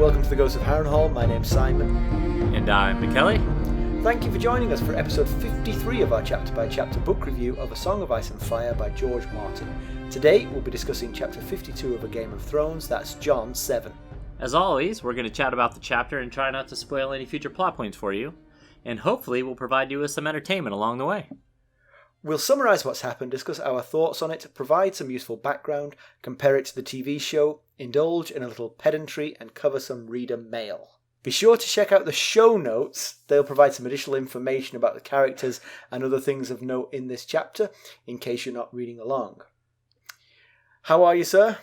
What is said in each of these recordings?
welcome to the Ghost of Harrenhal. My name's Simon. And I'm McKelly. Thank you for joining us for episode 53 of our chapter-by-chapter book review of A Song of Ice and Fire by George Martin. Today we'll be discussing chapter 52 of A Game of Thrones, that's Jon 7. As always, we're going to chat about the chapter and try not to spoil any future plot points for you. And hopefully we'll provide you with some entertainment along the way. We'll summarise what's happened, discuss our thoughts on it, provide some useful background, compare it to the TV show, indulge in a little pedantry, and cover some reader mail. Be sure to check out the show notes. They'll provide some additional information about the characters and other things of note in this chapter, in case you're not reading along. How are you, sir?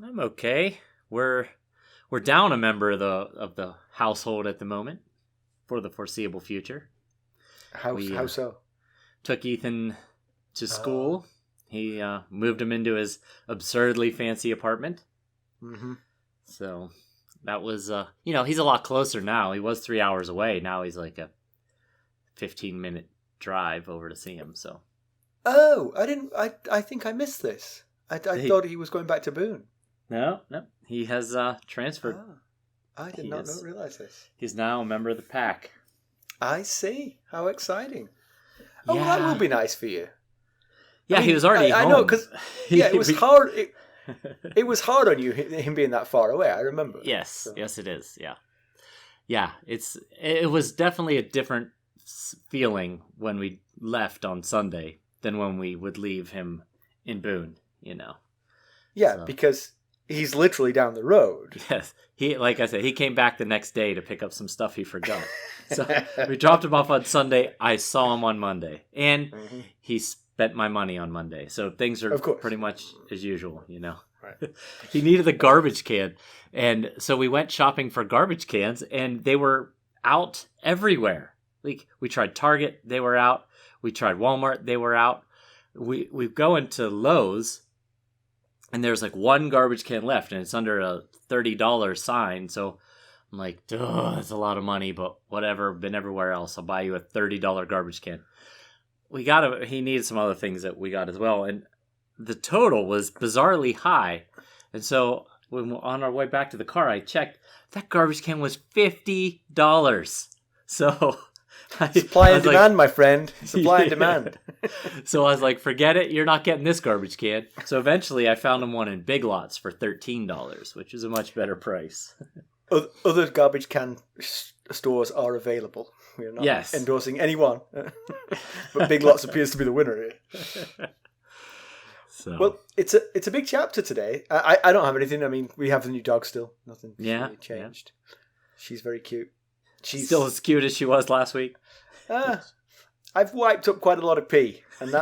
I'm okay. We're down a member of the household at the moment for the foreseeable future. How so? Took Ethan to school. He moved him into his absurdly fancy apartment. Mm-hmm. So that was, he's a lot closer now. He was 3 hours away. Now he's like a 15-minute drive over to see him. So. Oh, I think I missed this. I thought he was going back to Boone. No. He has transferred. I did not realize this. He's now a member of the pack. I see. How exciting. Oh, yeah. well, that will be nice for you. Yeah, he was already home. I know, because it was hard. It was hard on you, him being that far away. I remember. Yes, so. Yes, it is. Yeah. It was definitely a different feeling when we left on Sunday than when we would leave him in Boone. Yeah, so. Because he's literally down the road. Yes, like I said, he came back the next day to pick up some stuff he forgot. So we dropped him off on Sunday. I saw him on Monday, and he spent my money on Monday. So things are pretty much as usual, Right. He needed a garbage can, and so we went shopping for garbage cans, and they were out everywhere. Like we tried Target, they were out. We tried Walmart, they were out. We go into Lowe's, and there's like one garbage can left, and it's under a $30 sign. So I'm like, that's a lot of money, but whatever. Been everywhere else. I'll buy you a $30 garbage can. He needed some other things that we got as well, and the total was bizarrely high. And so when on our way back to the car, I checked. That garbage can was $50. So supply and demand, my friend. Supply and demand. So I was like, forget it. You're not getting this garbage can. So eventually I found him one in Big Lots for $13, which is a much better price. Other garbage can stores are available. We're not endorsing anyone. But Big Lots appears to be the winner here. So. Well, it's a big chapter today. I don't have anything. I mean, we have the new dog still. Nothing really changed. Yeah. She's very cute. She's still as cute as she was last week. I've wiped up quite a lot of pee, and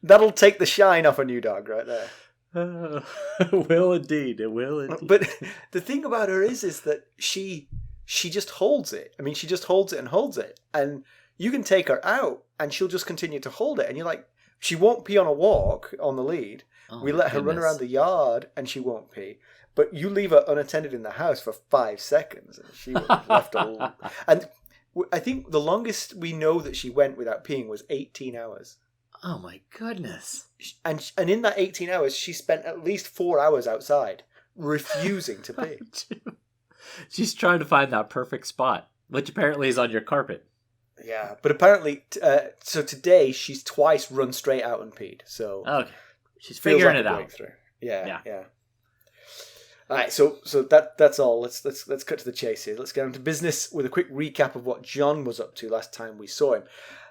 that'll take the shine off a new dog right there. It will indeed. But the thing about her is that she just holds it. I mean, she just holds it and holds it, and you can take her out, and she'll just continue to hold it, and you're like, she won't pee on a walk on the lead. We let her run around the yard, and she won't pee. But you leave her unattended in the house for 5 seconds, and she was left alone. And I think the longest we know that she went without peeing was 18 hours. Oh my goodness. And in that 18 hours, she spent at least 4 hours outside, refusing to pee. She's trying to find that perfect spot, which apparently is on your carpet. Yeah, but apparently, so today she's twice run straight out and peed. So okay, she's figuring it out. Breakthrough. Yeah. All right, so that's all. Let's cut to the chase here. Let's get on to business with a quick recap of what Jon was up to last time we saw him.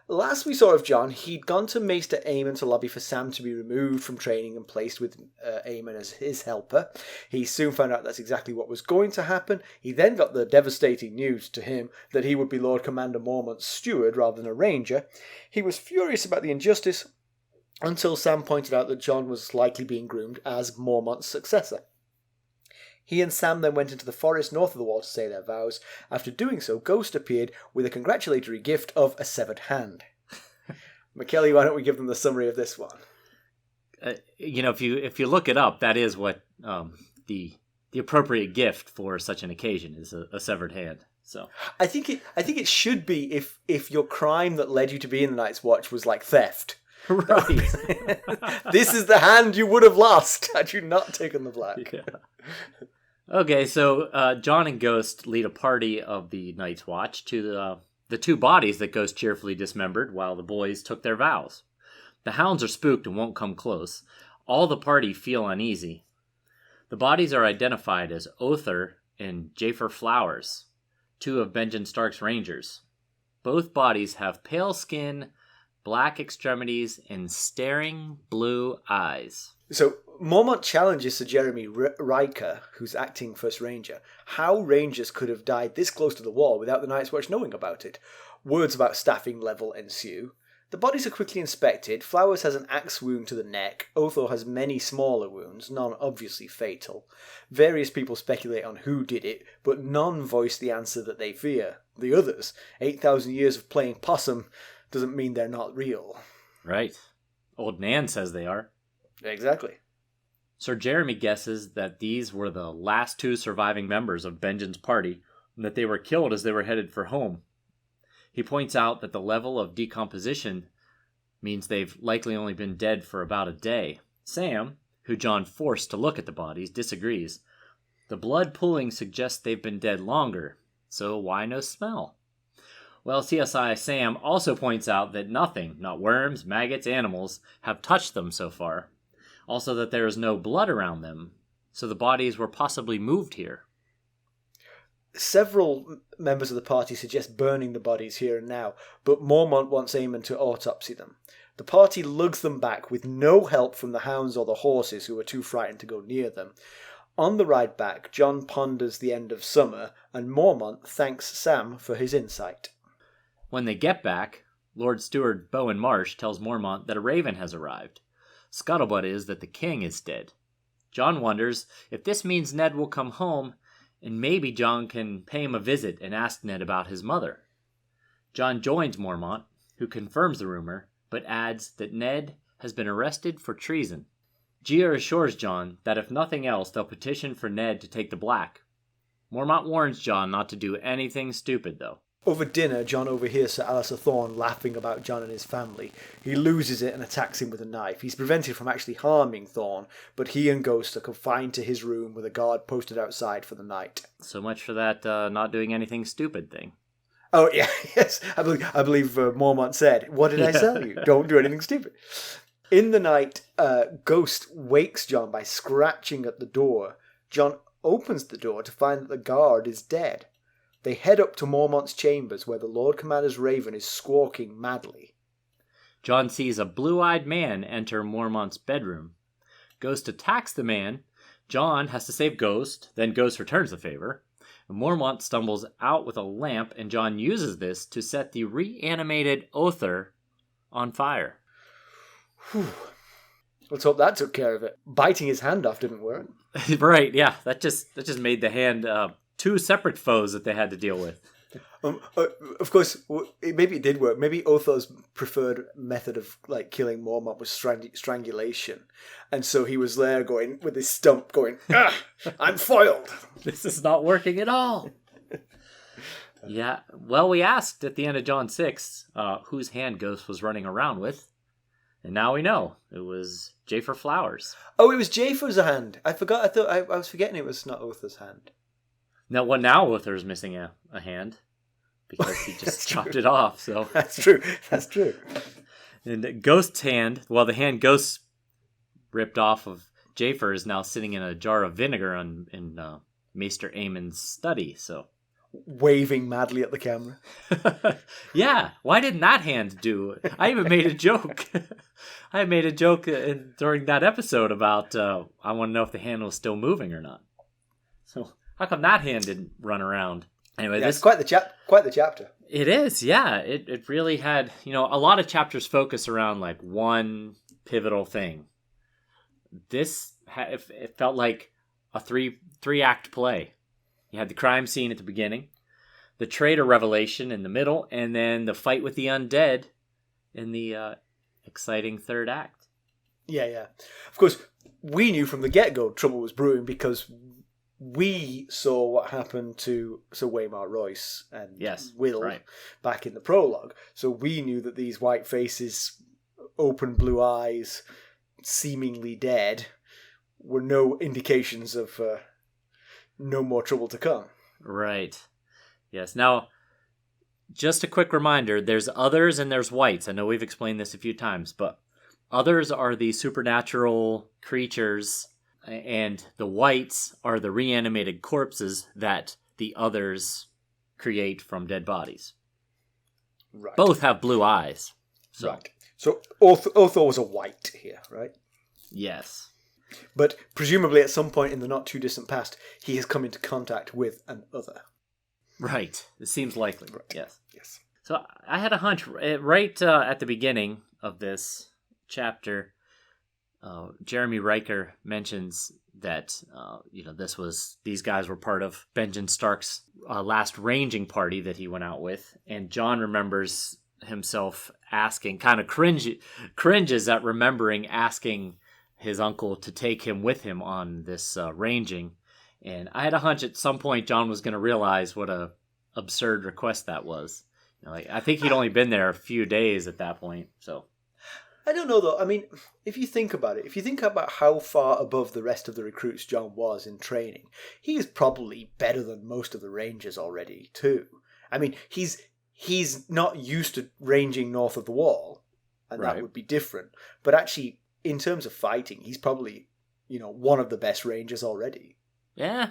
Last we saw of Jon, he'd gone to Maester Aemon to lobby for Sam to be removed from training and placed with Aemon as his helper. He soon found out that's exactly what was going to happen. He then got the devastating news to him that he would be Lord Commander Mormont's steward rather than a ranger. He was furious about the injustice until Sam pointed out that Jon was likely being groomed as Mormont's successor. He and Sam then went into the forest north of the wall to say their vows. After doing so, Ghost appeared with a congratulatory gift of a severed hand. McKelly, why don't we give them the summary of this one? If you look it up, that is what the appropriate gift for such an occasion is, a severed hand. So I think it should be if your crime that led you to be in the Night's Watch was like theft. Right. This is the hand you would have lost had you not taken the black. Yeah. Okay, so Jon and Ghost lead a party of the Night's Watch to the two bodies that Ghost cheerfully dismembered while the boys took their vows. The hounds are spooked and won't come close. All the party feel uneasy. The bodies are identified as Othor and Jafer Flowers, two of Benjen Stark's rangers. Both bodies have pale skin, black extremities, and staring blue eyes. So Mormont challenges Sir Jeremy Riker, who's acting First Ranger, how Rangers could have died this close to the wall without the Night's Watch knowing about it. Words about staffing level ensue. The bodies are quickly inspected. Flowers has an axe wound to the neck. Othor has many smaller wounds, none obviously fatal. Various people speculate on who did it, but none voice the answer that they fear. The others, 8,000 years of playing possum, doesn't mean they're not real. Right. Old Nan says they are. Exactly. Sir Jeremy guesses that these were the last two surviving members of Benjen's party, and that they were killed as they were headed for home. He points out that the level of decomposition means they've likely only been dead for about a day. Sam, who Jon forced to look at the bodies, disagrees. The blood pooling suggests they've been dead longer, so why no smell? Well, CSI Sam also points out that nothing, not worms, maggots, animals, have touched them so far. Also that there is no blood around them, so the bodies were possibly moved here. Several members of the party suggest burning the bodies here and now, but Mormont wants Aemon to autopsy them. The party lugs them back with no help from the hounds or the horses, who are too frightened to go near them. On the ride back, Jon ponders the end of summer, and Mormont thanks Sam for his insight. When they get back, Lord Steward Bowen Marsh tells Mormont that a raven has arrived. Scuttlebutt is that the king is dead. Jon wonders if this means Ned will come home, and maybe Jon can pay him a visit and ask Ned about his mother. Jon joins Mormont, who confirms the rumor, but adds that Ned has been arrested for treason. Gia assures Jon that if nothing else, they'll petition for Ned to take the black. Mormont warns Jon not to do anything stupid, though. Over dinner, Jon overhears Sir Alliser Thorne laughing about Jon and his family. He loses it and attacks him with a knife. He's prevented from actually harming Thorne, but he and Ghost are confined to his room with a guard posted outside for the night. So much for that not doing anything stupid thing. Oh, yeah, yes. I believe Mormont said, "What did I tell you? Don't do anything stupid." In the night, Ghost wakes Jon by scratching at the door. Jon opens the door to find that the guard is dead. They head up to Mormont's chambers, where the Lord Commander's raven is squawking madly. Jon sees a blue-eyed man enter Mormont's bedroom. Ghost attacks the man. Jon has to save Ghost, then Ghost returns the favor. Mormont stumbles out with a lamp, and Jon uses this to set the reanimated Othor on fire. Whew. Let's hope that took care of it. Biting his hand off didn't work. Right, yeah. That just made the hand two separate foes that they had to deal with. Of course, maybe it did work. Maybe Othor's preferred method of killing Mormont was strangulation, and so he was there going with his stump, going, "I'm foiled. This is not working at all." Yeah. Well, we asked at the end of Jon 6 whose hand Ghost was running around with, and now we know it was Jafer Flowers. Oh, it was Jafer's hand. I forgot. I thought I was forgetting it was not Othor's hand. Now Othor's missing a hand because he just chopped it off. So That's true. That's true. And Ghost's hand, the hand Ghost ripped off of Jafer is now sitting in a jar of vinegar in Maester Aemon's study. So waving madly at the camera. Yeah, why didn't that hand do it? I even made a joke. I made a joke during that episode about I want to know if the hand was still moving or not. So how come that hand didn't run around? Anyway, yeah, it's quite the chapter. It is, yeah. It really had, a lot of chapters focus around one pivotal thing. This it felt like a three act play. You had the crime scene at the beginning, the traitor revelation in the middle, and then the fight with the undead in the exciting third act. Yeah. Of course, we knew from the get-go trouble was brewing because we saw what happened to Sir Waymar Royce and Will back in the prologue. So we knew that these white faces, open blue eyes, seemingly dead, were no indications of no more trouble to come. Right. Yes. Now, just a quick reminder, there's others and there's wights. I know we've explained this a few times, but others are the supernatural creatures, and the wights are the reanimated corpses that the others create from dead bodies. Right. Both have blue eyes. So. Right. So Othor was a wight here, right? Yes. But presumably at some point in the not too distant past, he has come into contact with an other. Right. It seems likely. Right. Yes. Yes. So I had a hunch right at the beginning of this chapter. Jeremy Riker mentions that these guys were part of Benjen Stark's last ranging party that he went out with, and Jon remembers himself asking, kind of cringes at remembering asking his uncle to take him with him on this ranging. And I had a hunch at some point Jon was going to realize what a absurd request that was. I think he'd only been there a few days at that point. So I don't know though. I mean, if you think about it, if you think about how far above the rest of the recruits Jon was in training, he is probably better than most of the rangers already too. I mean, he's not used to ranging north of the wall, and right. That would be different. But actually, in terms of fighting, he's probably, one of the best rangers already. Yeah,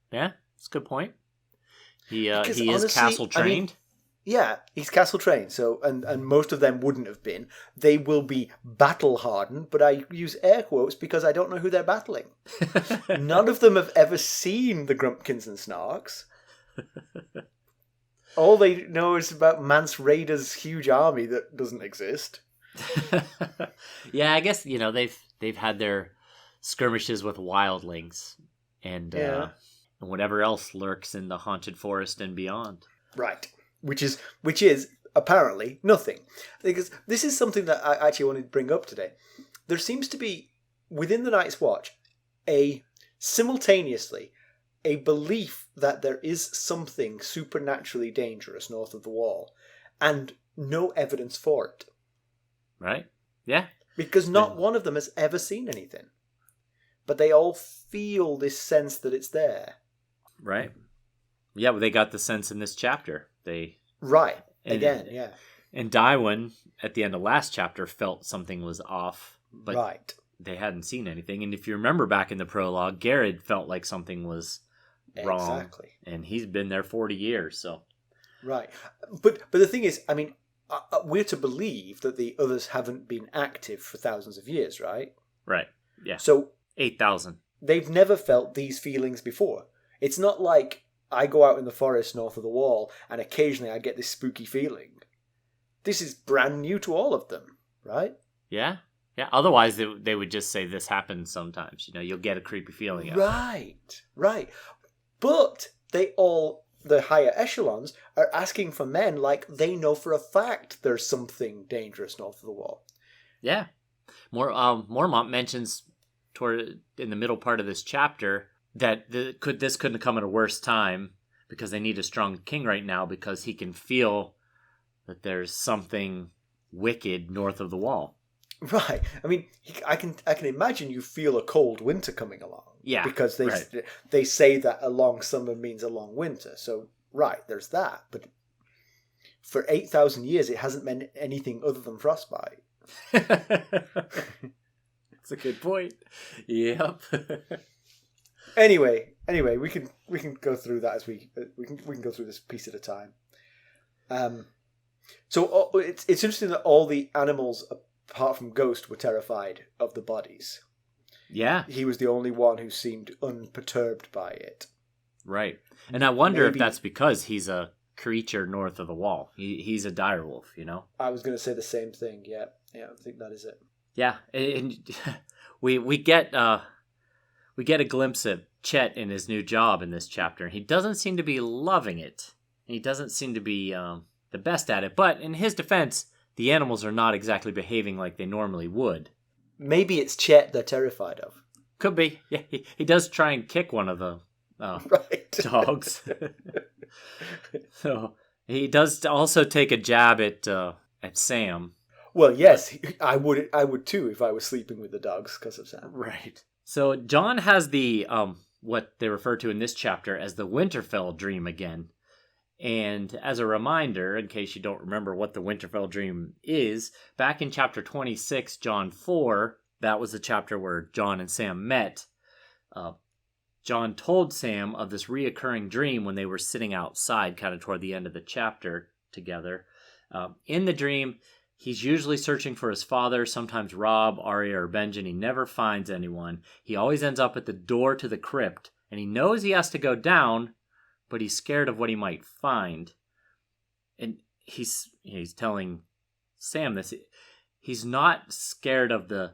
that's a good point. He honestly, is castle trained. Yeah, he's castle trained. So, and most of them wouldn't have been. They will be battle hardened, but I use air quotes because I don't know who they're battling. None of them have ever seen the Grumpkins and Snarks. All they know is about Mance Rayder's huge army that doesn't exist. Yeah, I guess they've had their skirmishes with wildlings and whatever else lurks in the haunted forest and beyond. Right, which is apparently nothing. Because this is something that I actually wanted to bring up today. There seems to be within the Night's Watch simultaneously a belief that there is something supernaturally dangerous north of the wall, and no evidence for it. Right? Yeah. Because not one of them has ever seen anything. But they all feel this sense that it's there. Right. Yeah, well, they got the sense in this chapter. Right. Again, yeah. And Tywin, at the end of last chapter, felt something was off, but right. They hadn't seen anything. And if you remember back in the prologue, Garrett felt like something was wrong. Exactly. And he's been there 40 years, so. Right. But the thing is, I mean, we're to believe that the others haven't been active for thousands of years, right? Right, yeah. So 8,000. They've never felt these feelings before. It's not like I go out in the forest north of the wall and occasionally I get this spooky feeling. This is brand new to all of them, right? Yeah. Yeah, otherwise they would just say this happens sometimes. You'll get a creepy feeling. Right. But the higher echelons are asking for men like they know for a fact there's something dangerous north of the wall. Yeah. Mormont mentions in the middle part of this chapter that this couldn't have come at a worse time because they need a strong king right now because he can feel that there's something wicked north of the wall. Right. I mean, I can imagine you feel a cold winter coming along. Yeah. Because they say that a long summer means a long winter. So, right, there's that. But for 8,000 years, it hasn't meant anything other than frostbite. That's a good point. Yep. Anyway, we can go through that as we can go through this piece at a time. So it's interesting that all the animals apart from Ghost were terrified of the bodies. Yeah. He was the only one who seemed unperturbed by it. Right. And I wonder if that's because he's a creature north of the wall. He's a direwolf, I was going to say the same thing. Yeah, I think that is it. Yeah, and we get a glimpse of Chet in his new job in this chapter. He doesn't seem to be loving it. He doesn't seem to be the best at it. But in his defense, the animals are not exactly behaving like they normally would. Maybe it's Chet they're terrified of. Could be. Yeah, he does try and kick one of the dogs. So he does also take a jab at Sam. Well, yes, I would too if I was sleeping with the dogs because of Sam. Right. So Jon has the what they refer to in this chapter as the Winterfell dream again. And as a reminder, in case you don't remember what the Winterfell dream is, back in chapter 26, Jon 4, that was the chapter where Jon and Sam met. Jon told Sam of this reoccurring dream when they were sitting outside, kind of toward the end of the chapter together. In the dream, he's usually searching for his father, sometimes Robb, Arya, or Benjen. He never finds anyone. He always ends up at the door to the crypt, and he knows he has to go down, but he's scared of what he might find. And he's telling Sam this. He's not scared of the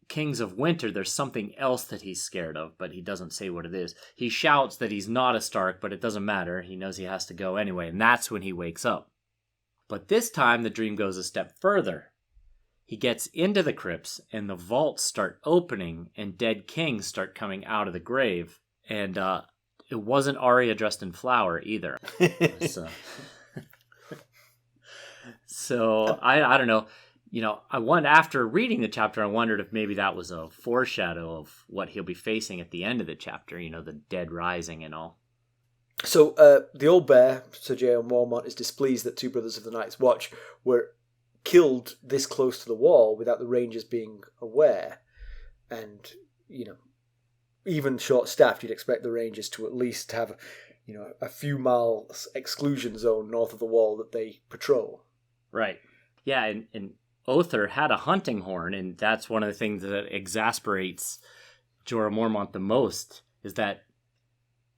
Kings of Winter. There's something else that he's scared of, but he doesn't say what it is. He shouts that he's not a Stark, but it doesn't matter. He knows he has to go anyway, and that's when he wakes up. But this time, the dream goes a step further. He gets into the crypts, and the vaults start opening, and dead kings start coming out of the grave. And it wasn't Arya dressed in flower either. So I don't know. After reading the chapter, I wondered if maybe that was a foreshadow of what he'll be facing at the end of the chapter. The dead rising and all. So the old bear, Sir Jon Mormont, is displeased that two brothers of the Night's Watch were killed this close to the wall without the Rangers being aware. And, even short-staffed, you'd expect the Rangers to at least have, a few miles exclusion zone north of the wall that they patrol. Right. Yeah, and Othor had a hunting horn, and that's one of the things that exasperates Jorah Mormont the most, is that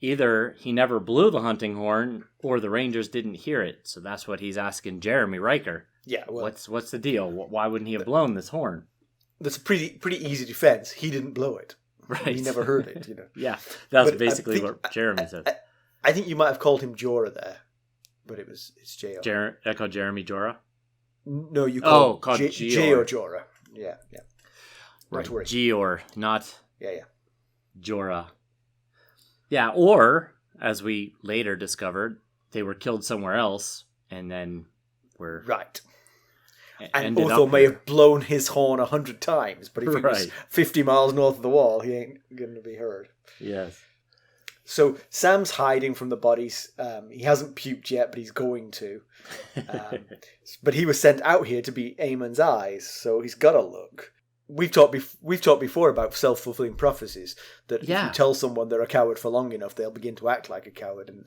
either he never blew the hunting horn, or the Rangers didn't hear it. So that's what he's asking Jeremy Riker. Yeah, well, what's the deal? Why wouldn't he have blown this horn? That's a pretty easy defense. He didn't blow it. Right. He never heard it, Yeah, that's basically what Jeremy says. I think you might have called him Jorah there, but it's J.O. Echo Jeremy Jorah? No, you called J.O. Jorah. Yeah. Right, Gior, not Yeah. Jorah. Yeah, or, as we later discovered, they were killed somewhere else, and then were... Right. And Othor may have blown his horn 100 times, but if he was 50 miles north of the wall, he ain't going to be heard. Yes. So Sam's hiding from the bodies. He hasn't puked yet, but he's going to. But he was sent out here to be Aemon's eyes, so he's got to look. We've talked before about self-fulfilling prophecies, that if you tell someone they're a coward for long enough, they'll begin to act like a coward. And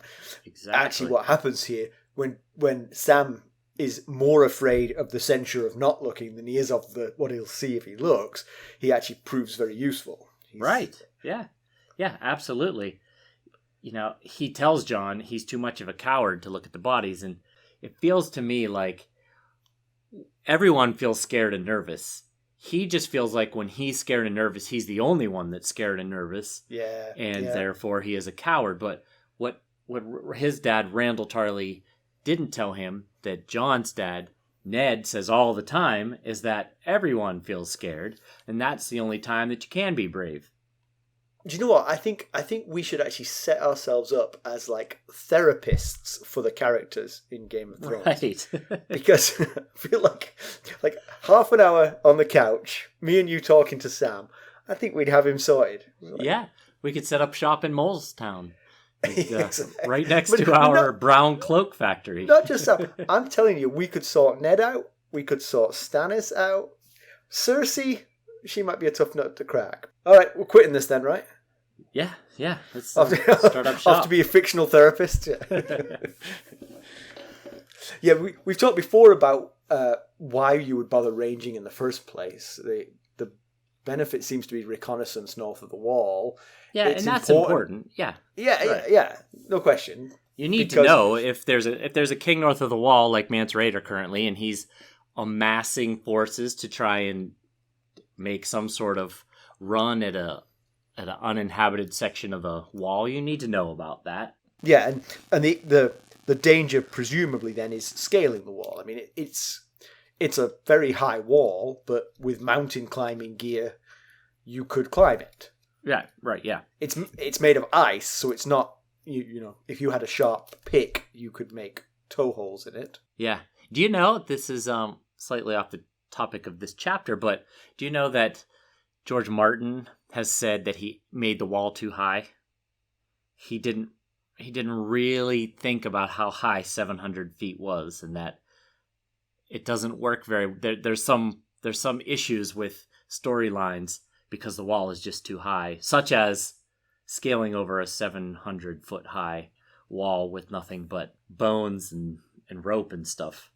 actually what happens here, when Sam is more afraid of the censure of not looking than he is of what he'll see if he looks, he actually proves very useful. Right. Yeah. Yeah, absolutely. He tells Jon he's too much of a coward to look at the bodies, and it feels to me like everyone feels scared and nervous. He just feels like when he's scared and nervous, he's the only one that's scared and nervous. Yeah. And therefore he is a coward. But what his dad, Randall Tarley, didn't tell him, that Jon's dad, Ned, says all the time, is that everyone feels scared, and that's the only time that you can be brave. Do you know what? I think we should actually set ourselves up as like therapists for the characters in Game of Thrones. Right. Because I feel like half an hour on the couch, me and you talking to Sam, I think we'd have him sorted. Yeah, we could set up shop in Molestown. Exactly. Right next to our brown cloak factory. Not just Sam. I'm telling you, we could sort Ned out. We could sort Stannis out. Cersei, she might be a tough nut to crack. All right, we're quitting this then, right? Yeah. Let's start up shop. Off to be a fictional therapist. Yeah, we've talked before about why you would bother ranging in the first place. The benefit seems to be reconnaissance north of the wall. Yeah, and that's important. Yeah. Yeah, no question. You need to know if there's a king north of the wall like Mance Rayder currently, and he's amassing forces to try and make some sort of run at an uninhabited section of the wall. You need to know about that. Yeah, and the danger presumably then is scaling the wall. I mean, it's a very high wall, but with mountain climbing gear, you could climb it. Yeah, right. Yeah, it's made of ice, so it's not. You know, if you had a sharp pick, you could make toe holes in it. Yeah. Do you know, this is slightly off the topic of this chapter, but do you know that George Martin has said that he made the wall too high he didn't really think about how high 700 feet was, and that it doesn't work there's some issues with storylines because the wall is just too high, such as scaling over a 700 foot high wall with nothing but bones and rope and stuff.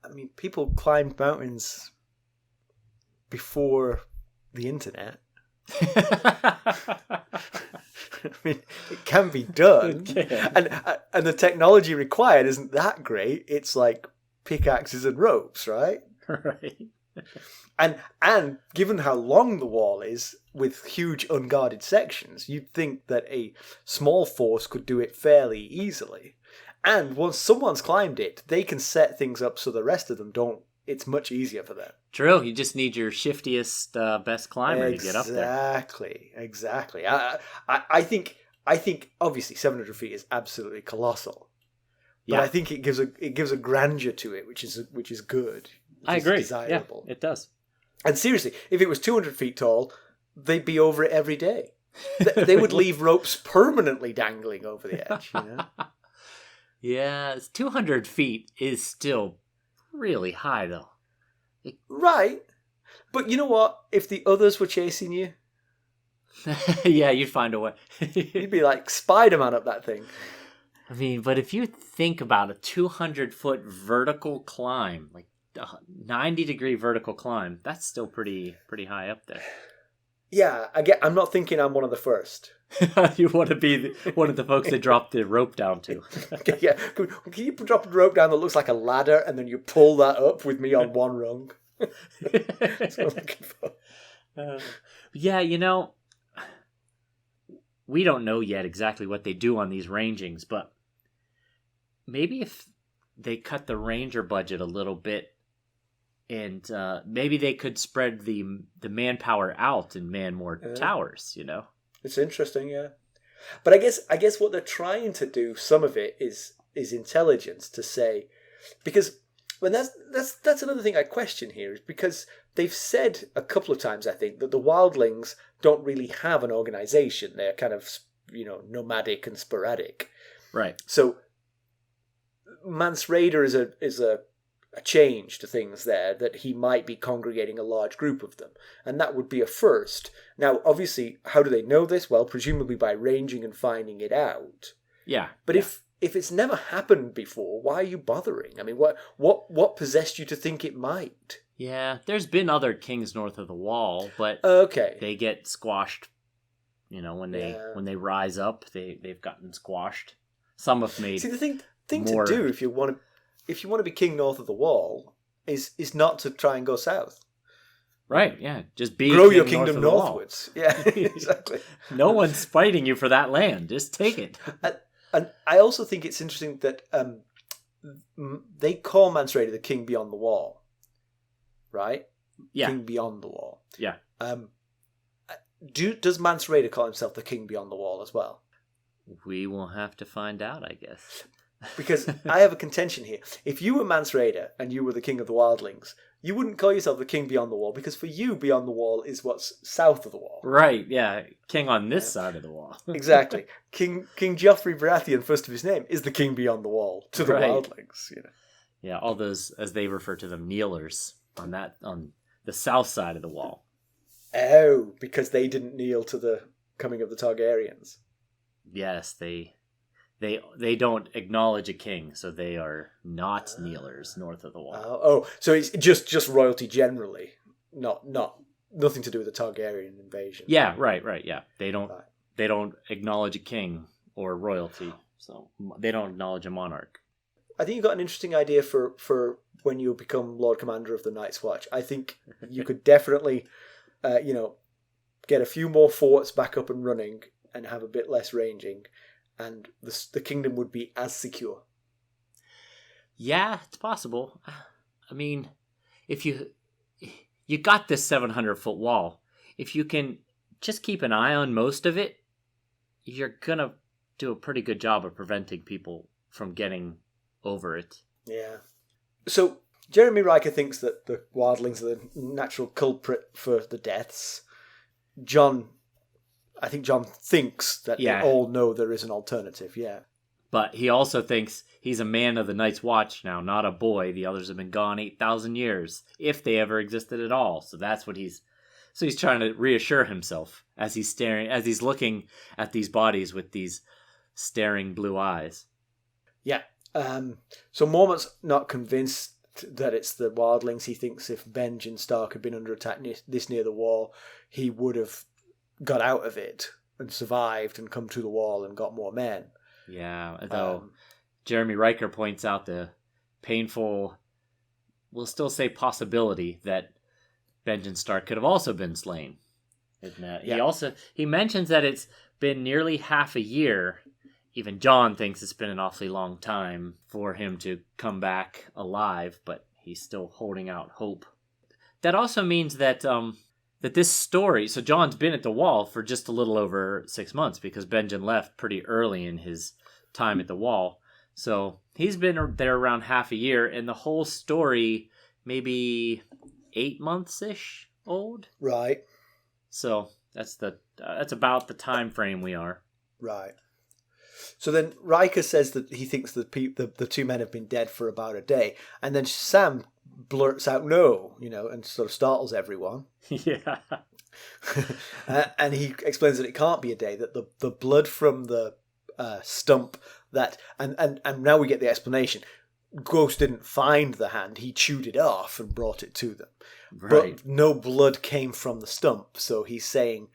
I mean, people climbed mountains before the internet. I mean, it can be done. And the technology required isn't that great. It's like pickaxes and ropes, right? Right. And given how long the wall is, with huge unguarded sections, you'd think that a small force could do it fairly easily. And once someone's climbed it, they can set things up so the rest of them don't. It's much easier for them. True. You just need your shiftiest, best climber to get up there. Exactly. I think obviously 700 feet is absolutely colossal. But I think it gives a grandeur to it, which is good. I agree. Desirable. Yeah, it does. And seriously, if it was 200 feet tall, they'd be over it every day. They would leave ropes permanently dangling over the edge. You know? Yeah, 200 feet is still really high, though. Right. But you know what? If the others were chasing you... yeah, you'd find a way. You'd be like Spider-Man up that thing. I mean, but if you think about a 200-foot vertical climb, like a 90-degree vertical climb, that's still pretty high up there. Yeah, I'm not thinking I'm one of the first. You want to be one of the folks that dropped the rope down to. Yeah, can you drop a rope down that looks like a ladder and then you pull that up with me on one rung? That's what I'm looking for. Yeah, we don't know yet exactly what they do on these rangings, but maybe if they cut the ranger budget a little bit, and maybe they could spread the manpower out and man more towers. It's interesting, yeah. But I guess what they're trying to do, some of it is intelligence, to say, because when that's another thing I question here, is because they've said a couple of times, I think, that the wildlings don't really have an organization. They're kind of nomadic and sporadic. Right. So Mance Rayder is a change to things there, that he might be congregating a large group of them, and that would be a first. Now, obviously, how do they know this? Well, presumably by ranging and finding it out. Yeah. But if it's never happened before, why are you bothering? I mean, what possessed you to think it might? Yeah, there's been other kings north of the wall, but they get squashed. When they rise up, they've gotten squashed. Some have made. See, the thing to do if you want to be king north of the wall is not to try and go south. Right, yeah. Just grow your kingdom northwards. Yeah, exactly. No one's fighting you for that land. Just take it. And I also think it's interesting that they call Mance Rayder the king beyond the wall. Right? Yeah. King beyond the wall. Yeah. Does Mance Rayder call himself the king beyond the wall as well? We will have to find out, I guess. Because I have a contention here. If you were Mance Rayder and you were the king of the wildlings, you wouldn't call yourself the king beyond the wall, because for you, beyond the wall is what's south of the wall. Right, yeah. King on this side of the wall. Exactly. King Joffrey Baratheon, first of his name, is the king beyond the wall to the wildlings. Yeah, all those, as they refer to them, kneelers on the south side of the wall. Oh, because they didn't kneel to the coming of the Targaryens. Yes, they don't acknowledge a king, so they are not kneelers north of the wall. So it's just royalty generally, nothing to do with the Targaryen invasion. Yeah, right, yeah. They don't acknowledge a king or royalty, so they don't acknowledge a monarch. I think you've got an interesting idea for when you become Lord Commander of the Night's Watch. I think you could definitely, get a few more forts back up and running and have a bit less ranging, and the kingdom would be as secure. Yeah, it's possible. I mean, if you got this 700-foot wall, if you can just keep an eye on most of it, you're gonna do a pretty good job of preventing people from getting over it. Yeah. So Jeremy Riker thinks that the wildlings are the natural culprit for the deaths. Jon I think Jon thinks that they all know there is an alternative, yeah. But he also thinks he's a man of the Night's Watch now, not a boy. The others have been gone 8,000 years, if they ever existed at all. So that's what he's trying to reassure himself as he's looking at these bodies with these staring blue eyes. Yeah. So Mormont's not convinced that it's the wildlings. He thinks if Benjen Stark had been under attack this near the wall, he would have got out of it and survived and come to the wall and got more men. Yeah, though Jeremy Riker points out the painful, we'll still say possibility that Benjen Stark could have also been slain. He mentions that it's been nearly half a year. Even Jon thinks it's been an awfully long time for him to come back alive, but he's still holding out hope. That also means that that this story, so Jon's been at the wall for just a little over 6 months because Benjen left pretty early in his time at the wall. So he's been there around half a year, and the whole story maybe 8 months-ish old. Right. So that's about the time frame we are. Right. So then Riker says that he thinks the two men have been dead for about a day, and then Sam blurts out no, and sort of startles everyone. Yeah. And he explains that it can't be a day, that the blood from the stump and now we get the explanation. Ghost didn't find the hand, he chewed it off and brought it to them. Right. But no blood came from the stump, so he's saying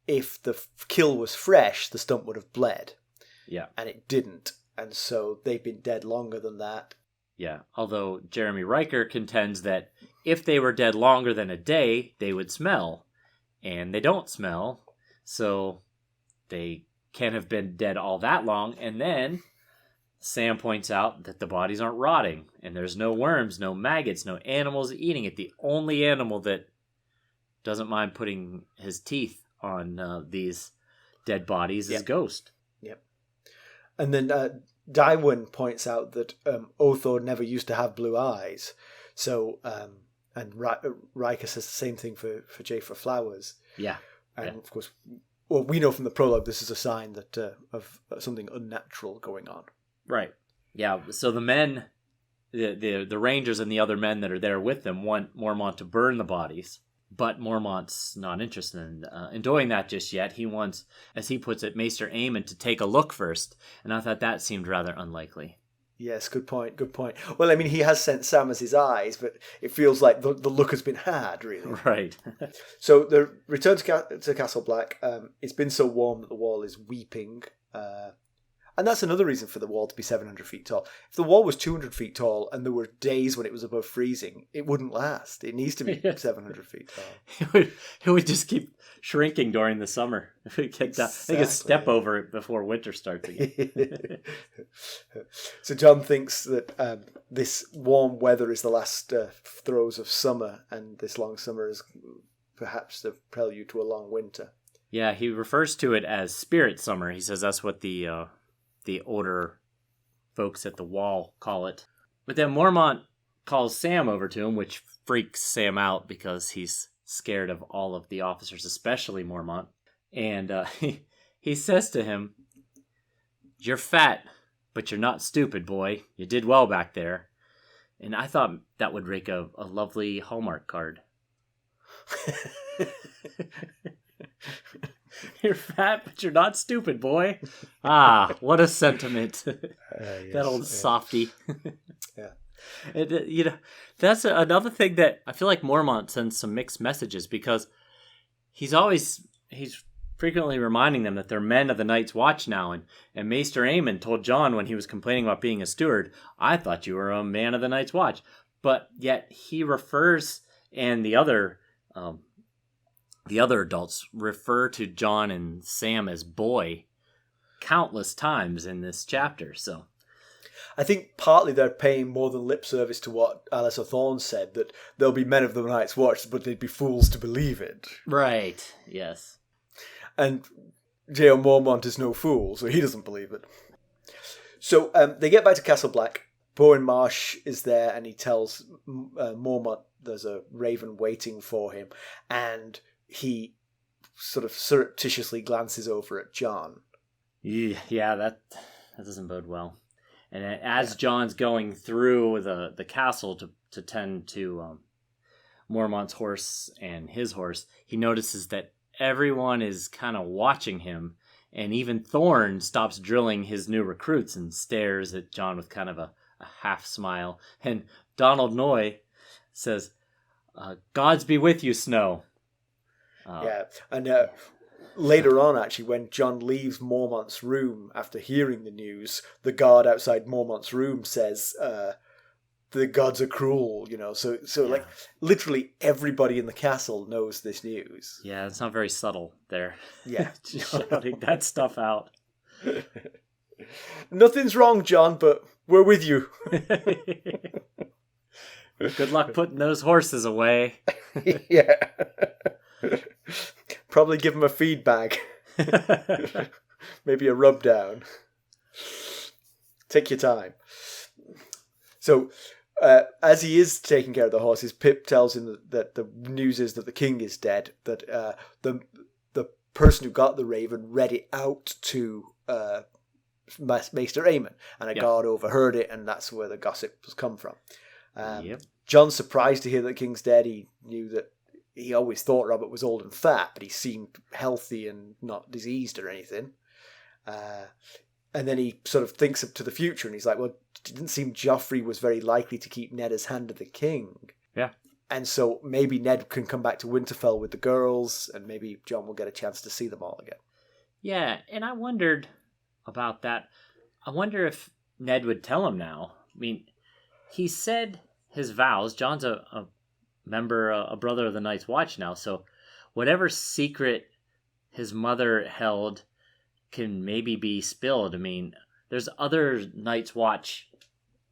if the kill was fresh, the stump would have bled. Yeah. And it didn't, and so they've been dead longer than that. Yeah, although Jeremy Riker contends that if they were dead longer than a day, they would smell. And they don't smell, so they can't have been dead all that long. And then Sam points out that the bodies aren't rotting, and there's no worms, no maggots, no animals eating it. The only animal that doesn't mind putting his teeth on these dead bodies is Ghost. Yep. And then Dywyn points out that Othor never used to have blue eyes. So, and Riker says the same thing for Jafer Flowers. Yeah. And of course, well, we know from the prologue this is a sign that of something unnatural going on. Right. Yeah. So the men, the Rangers and the other men that are there with them want Mormont to burn the bodies. But Mormont's not interested in doing that just yet. He wants, as he puts it, Maester Aemon to take a look first. And I thought that seemed rather unlikely. Yes, good point. Well, I mean, he has sent Sam as his eyes, but it feels like the look has been had, really. Right. So the return to Castle Black, it's been so warm that the wall is weeping. And that's another reason for the wall to be 700 feet tall. If the wall was 200 feet tall and there were days when it was above freezing, it wouldn't last. It needs to be 700 feet tall. It would just keep shrinking during the summer. If it gets down, they could step over it before winter starts again. So Jon thinks that this warm weather is the last throes of summer, and this long summer is perhaps the prelude to a long winter. Yeah, he refers to it as spirit summer. He says that's what the older folks at the wall call it. But then Mormont calls Sam over to him, which freaks Sam out because he's scared of all of the officers, especially Mormont. And he says to him, "You're fat, but you're not stupid, boy. You did well back there." And I thought that would make a lovely Hallmark card. You're fat, but you're not stupid, boy. Ah, what a sentiment. Yes, that old softy. Yeah. And, that's another thing that I feel like Mormont sends some mixed messages, because he's frequently reminding them that they're men of the Night's Watch now. And Maester Aemon told Jon when he was complaining about being a steward, "I thought you were a man of the Night's Watch." But yet he refers, and the other adults refer to Jon and Sam as boy countless times in this chapter. So I think partly they're paying more than lip service to what Alliser Thorne said, that there'll be men of the Night's Watch, but they'd be fools to believe it. Right, yes. And J.O. Mormont is no fool, so he doesn't believe it. So they get back to Castle Black. Bowen Marsh is there, and he tells Mormont there's a raven waiting for him, and he sort of surreptitiously glances over at Jon. Yeah, that doesn't bode well. And as Jon's going through the castle to tend to Mormont's horse and his horse, he notices that everyone is kind of watching him, and even Thorne stops drilling his new recruits and stares at Jon with kind of a half smile. And Donald Noy says, "Gods be with you, Snow." Later on, actually, when Jon leaves Mormont's room after hearing the news, the guard outside Mormont's room says, "The gods are cruel," So like literally everybody in the castle knows this news. Yeah, it's not very subtle there. Yeah, shouting that stuff out. Nothing's wrong, Jon, but we're with you. Good luck putting those horses away. Yeah. Probably give him a feed bag. Maybe a rub down. Take your time. So, as he is taking care of the horses, Pip tells him that the news is that the king is dead. That the person who got the raven read it out to Maester Aemon, and a guard overheard it, and that's where the gossip has come from. Jon's surprised to hear that the king's dead. He knew that. He always thought Robert was old and fat, but he seemed healthy and not diseased or anything. And then he sort of thinks up to the future, and he's like, well, it didn't seem Joffrey was very likely to keep Ned as hand of the king. Yeah. And so maybe Ned can come back to Winterfell with the girls, and maybe Jon will get a chance to see them all again. Yeah, and I wondered about that. I wonder if Ned would tell him now. I mean, he said his vows. Jon's a member, a brother of the Night's Watch now, so whatever secret his mother held can maybe be spilled. I mean, there's other Night's Watch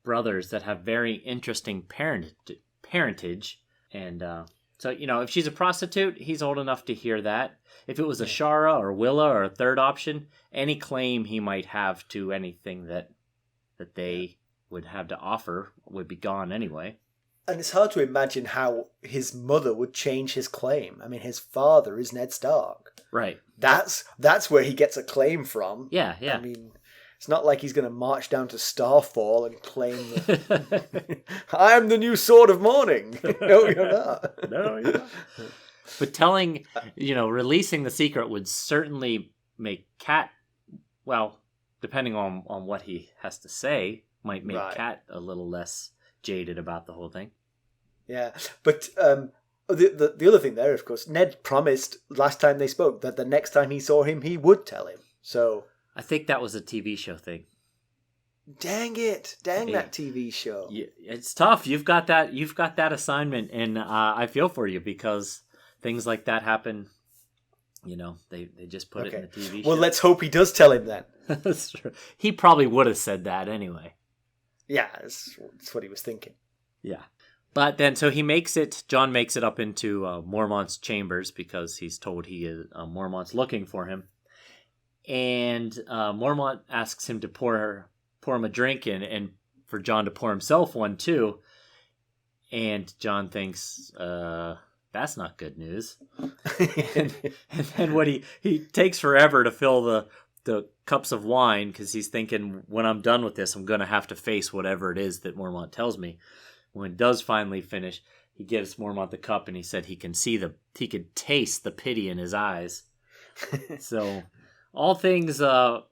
brothers that have very interesting parentage, and so, if she's a prostitute, he's old enough to hear that. If it was a Shara or Willa or a third option, any claim he might have to anything that they would have to offer would be gone anyway. And it's hard to imagine how his mother would change his claim. I mean, his father is Ned Stark. Right. That's where he gets a claim from. Yeah. I mean, it's not like he's going to march down to Starfall and claim that I'm the new Sword of Morning. No, you're not. No, you're not. But telling, releasing the secret would certainly make Cat, well, depending on what he has to say, might make Cat a little less jaded about the whole thing. Yeah, but the other thing there, of course, Ned promised last time they spoke that the next time he saw him, he would tell him. So I think that was a TV show thing. Dang it! That TV show. Yeah, it's tough. You've got that assignment, and I feel for you because things like that happen. They just put it in the TV show. Well, let's hope he does tell him then. That's true. He probably would have said that anyway. Yeah, that's what he was thinking. Yeah. But then, so Jon makes it up into Mormont's chambers because he's told Mormont's looking for him. And Mormont asks him to pour him a drink and for Jon to pour himself one too. And Jon thinks, that's not good news. and then what he takes forever to fill the cups of wine because he's thinking, when I'm done with this, I'm going to have to face whatever it is that Mormont tells me. When it does finally finish, he gives Mormont the cup and he said he could taste the pity in his eyes. So all things not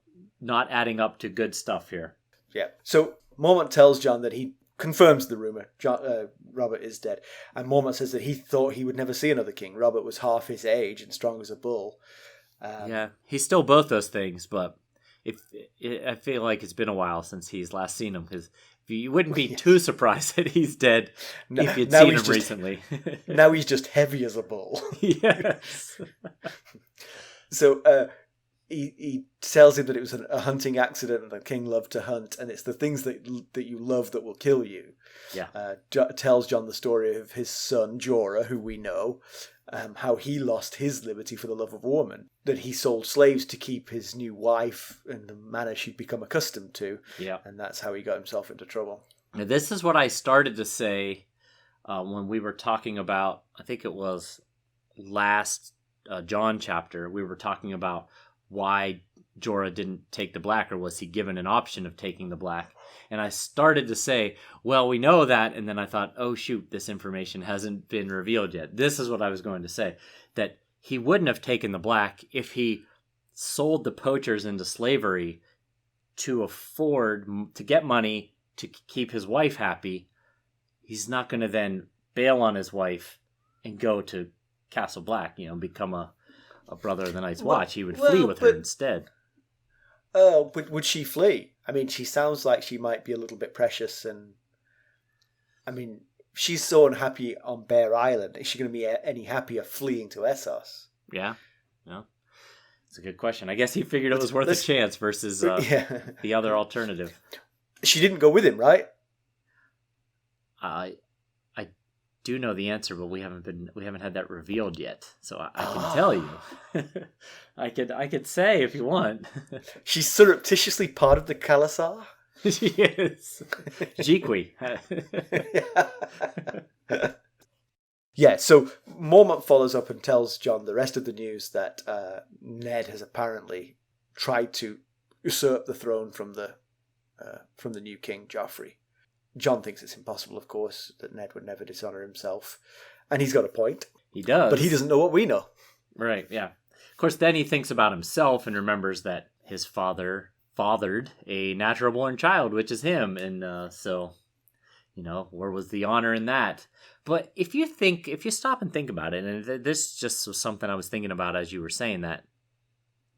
adding up to good stuff here. Yeah. So Mormont tells Jon that he confirms the rumor. Robert is dead. And Mormont says that he thought he would never see another king. Robert was half his age and strong as a bull. Yeah, he's still both those things, but I feel like it's been a while since he's last seen him because you wouldn't be too surprised that he's dead if you'd seen him recently. Now he's just heavy as a bull. Yes. So he tells him that it was a hunting accident and the king loved to hunt, and it's the things that you love that will kill you. Yeah. Tells Jon the story of his son Jorah, who we know, how he lost his liberty for the love of woman, that he sold slaves to keep his new wife in the manner she'd become accustomed to. Yeah. And that's how he got himself into trouble. Now, this is what I started to say when we were talking about, I think it was last Jon chapter, we were talking about why Jorah didn't take the black, or was he given an option of taking the black? And I started to say, well, we know that, and then I thought, oh shoot, this information hasn't been revealed yet. This is what I was going to say, that he wouldn't have taken the black if he sold the poachers into slavery to afford to get money to keep his wife happy. He's not going to then bail on his wife and go to Castle Black, become a brother of the Night's Watch. He would flee with her instead. But would she flee? I mean, she sounds like she might be a little bit precious, and I mean, she's so unhappy on Bear Island. Is she going to be any happier fleeing to Essos? Yeah, no, it's a good question. I guess he figured it was worth a chance versus the other alternative. She didn't go with him, right? I do know the answer, but we haven't had that revealed yet, so I can tell you. I could say if you want. She's surreptitiously part of the Khalasar. She is. Jiqui. Yeah, so Mormont follows up and tells Jon the rest of the news that Ned has apparently tried to usurp the throne from the new king, Joffrey. Jon thinks it's impossible, of course, that Ned would never dishonor himself. And he's got a point. He does. But he doesn't know what we know. Right, yeah. Of course, then he thinks about himself and remembers that his father fathered a natural-born child, which is him. And so, where was the honor in that? But if you stop and think about it, and this just was something I was thinking about as you were saying that,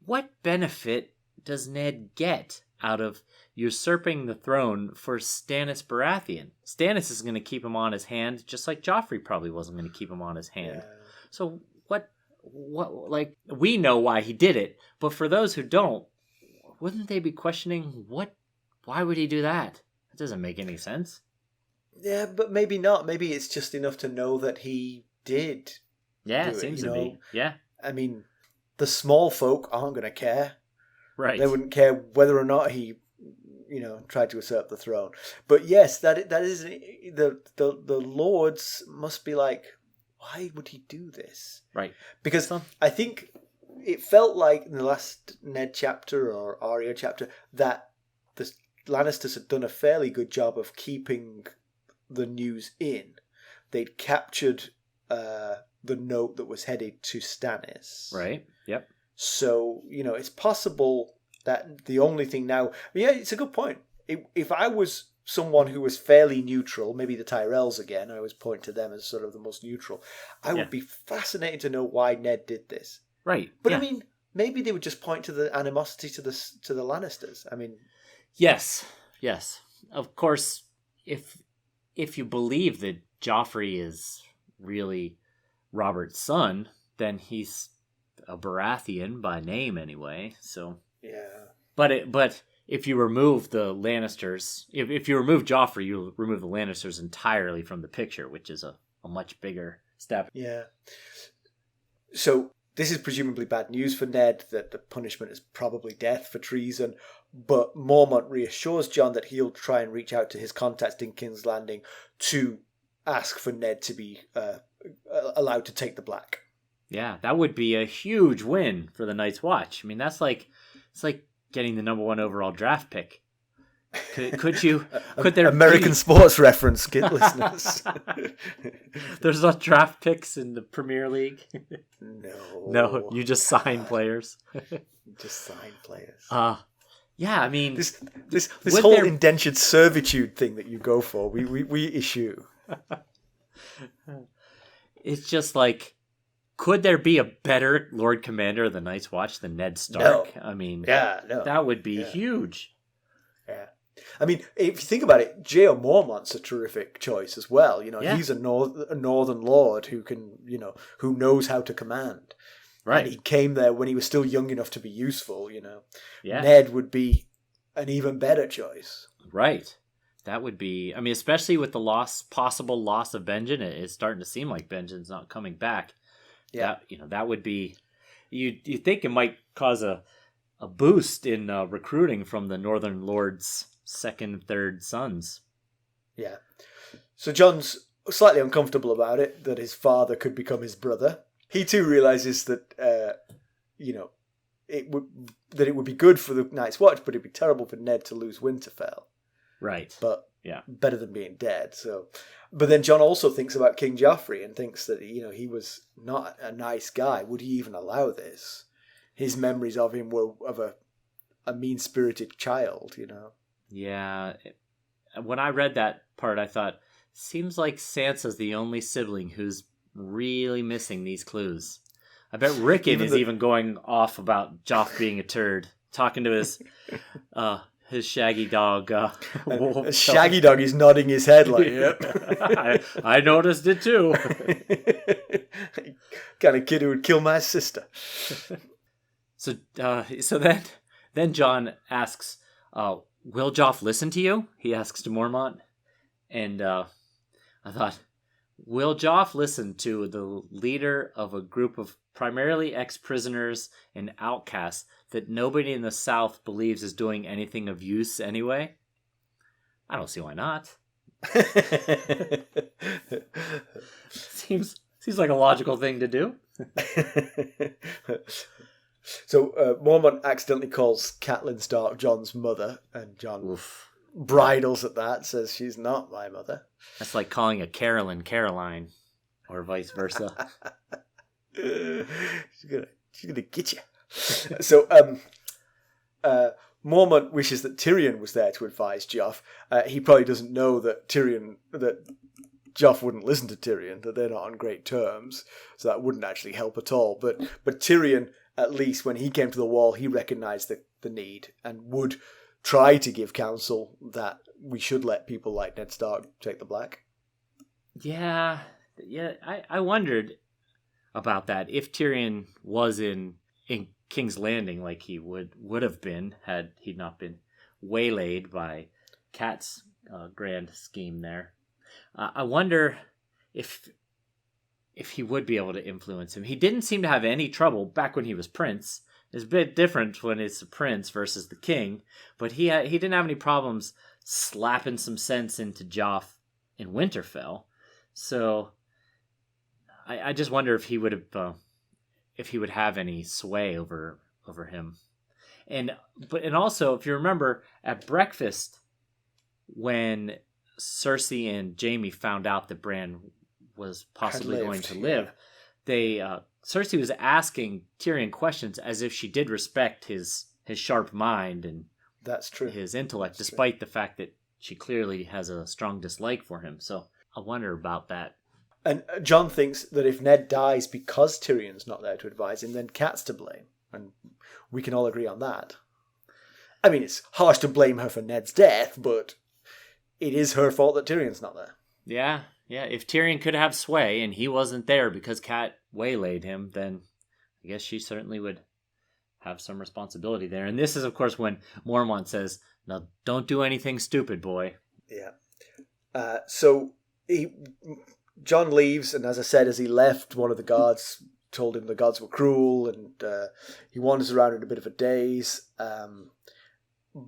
what benefit does Ned get out of usurping the throne for Stannis Baratheon? Stannis is going to keep him on his hand, just like Joffrey probably wasn't going to keep him on his hand. Yeah. So what, like, we know why he did it, but for those who don't, wouldn't they be questioning why would he do that? That doesn't make any sense. Yeah, but maybe not. Maybe it's just enough to know that he did. Yeah, it seems to be. Yeah. I mean, the small folk aren't going to care. Right. They wouldn't care whether or not he, tried to usurp the throne. But yes, that is the lords must be like, why would he do this? Right. Because I think it felt like in the last Ned chapter or Arya chapter that the Lannisters had done a fairly good job of keeping the news in. They'd captured the note that was headed to Stannis. Right. Yep. So, it's possible that the only thing now... Yeah, it's a good point. If I was someone who was fairly neutral, maybe the Tyrells again, I always point to them as sort of the most neutral, I would be fascinated to know why Ned did this. Right. But, I mean, maybe they would just point to the animosity to the Lannisters. I mean... Yes. Of course, if you believe that Joffrey is really Robert's son, then he's a Baratheon by name anyway. So yeah. But if you remove the Lannisters, if you remove Joffrey, you remove the Lannisters entirely from the picture, which is a much bigger step. Yeah. So this is presumably bad news for Ned, that the punishment is probably death for treason. But Mormont reassures Jon that he'll try and reach out to his contacts in King's Landing to ask for Ned to be allowed to take the black. Yeah, that would be a huge win for the Night's Watch. I mean, it's like getting the number 1 overall draft pick. Could there American sports reference, listeners? There's not draft picks in the Premier League. No, you just sign players. Just sign players. Yeah, I mean, this whole indentured servitude thing that you go for, we issue. It's just like, could there be a better Lord Commander of the Night's Watch than Ned Stark? No. I mean, no. That would be huge. Yeah. I mean, if you think about it, J.O. Mormont's a terrific choice as well. He's a northern lord who can, who knows how to command. Right. And he came there when he was still young enough to be useful, Yeah. Ned would be an even better choice. Right. That would be, I mean, especially with the possible loss of Benjen, it's starting to seem like Benjen's not coming back. Yeah. That would be, you think it might cause a boost in recruiting from the Northern Lord's second, third sons. Yeah. So Jon's slightly uncomfortable about it, that his father could become his brother. he too realizes that it would be good for the Night's Watch, but it'd be terrible for Ned to lose Winterfell. Right. But yeah, better than being dead. So, but then Jon also thinks about King Joffrey and thinks that he was not a nice guy. Would he even allow this? His memories of him were of a mean-spirited child. Yeah. When I read that part, I thought, seems like Sansa's the only sibling who's really missing these clues. I bet Rickon is even going off about Joff being a turd, talking to his shaggy dog. Shaggy dog is nodding his head like, yep. I noticed it too. Kind of kid who would kill my sister. So then Jon asks, will Joff listen to you? He asks to Mormont. And I thought, will Joff listen to the leader of a group of primarily ex-prisoners and outcasts that nobody in the South believes is doing anything of use anyway? I don't see why not. Seems like a logical thing to do. So Mormont accidentally calls Catelyn Stark Jon's mother, and Jon bridles at that, says she's not my mother. That's like calling a Carolyn Caroline, or vice versa. She's gonna get you. So Mormont wishes that Tyrion was there to advise Joff. He probably doesn't know that Joff wouldn't listen to Tyrion, that they're not on great terms, so that wouldn't actually help at all. But Tyrion, at least when he came to the Wall, he recognised the need and would try to give counsel that we should let people like Ned Stark take the Black. Yeah. I wondered about that. If Tyrion was in King's Landing, like he would have been had he not been waylaid by Cat's grand scheme there. I wonder if he would be able to influence him. He didn't seem to have any trouble back when he was prince. It's a bit different when it's the prince versus the king, but he didn't have any problems slapping some sense into Joff in Winterfell. So I just wonder if he would have any sway over him. And also, if you remember at breakfast when Cersei and Jaime found out that Bran was possibly going to live, Cersei was asking Tyrion questions as if she did respect his sharp mind and that's true. His intellect, despite the fact that she clearly has a strong dislike for him. So I wonder about that. And Jon thinks that if Ned dies because Tyrion's not there to advise him, then Cat's to blame. And we can all agree on that. I mean, it's harsh to blame her for Ned's death, but it is her fault that Tyrion's not there. Yeah. If Tyrion could have sway and he wasn't there because Cat waylaid him, then I guess she certainly would have some responsibility there. And this is, of course, when Mormont says, "Now, don't do anything stupid, boy." Yeah. So Jon leaves, and as I said, as he left, one of the guards told him the gods were cruel, and he wanders around in a bit of a daze,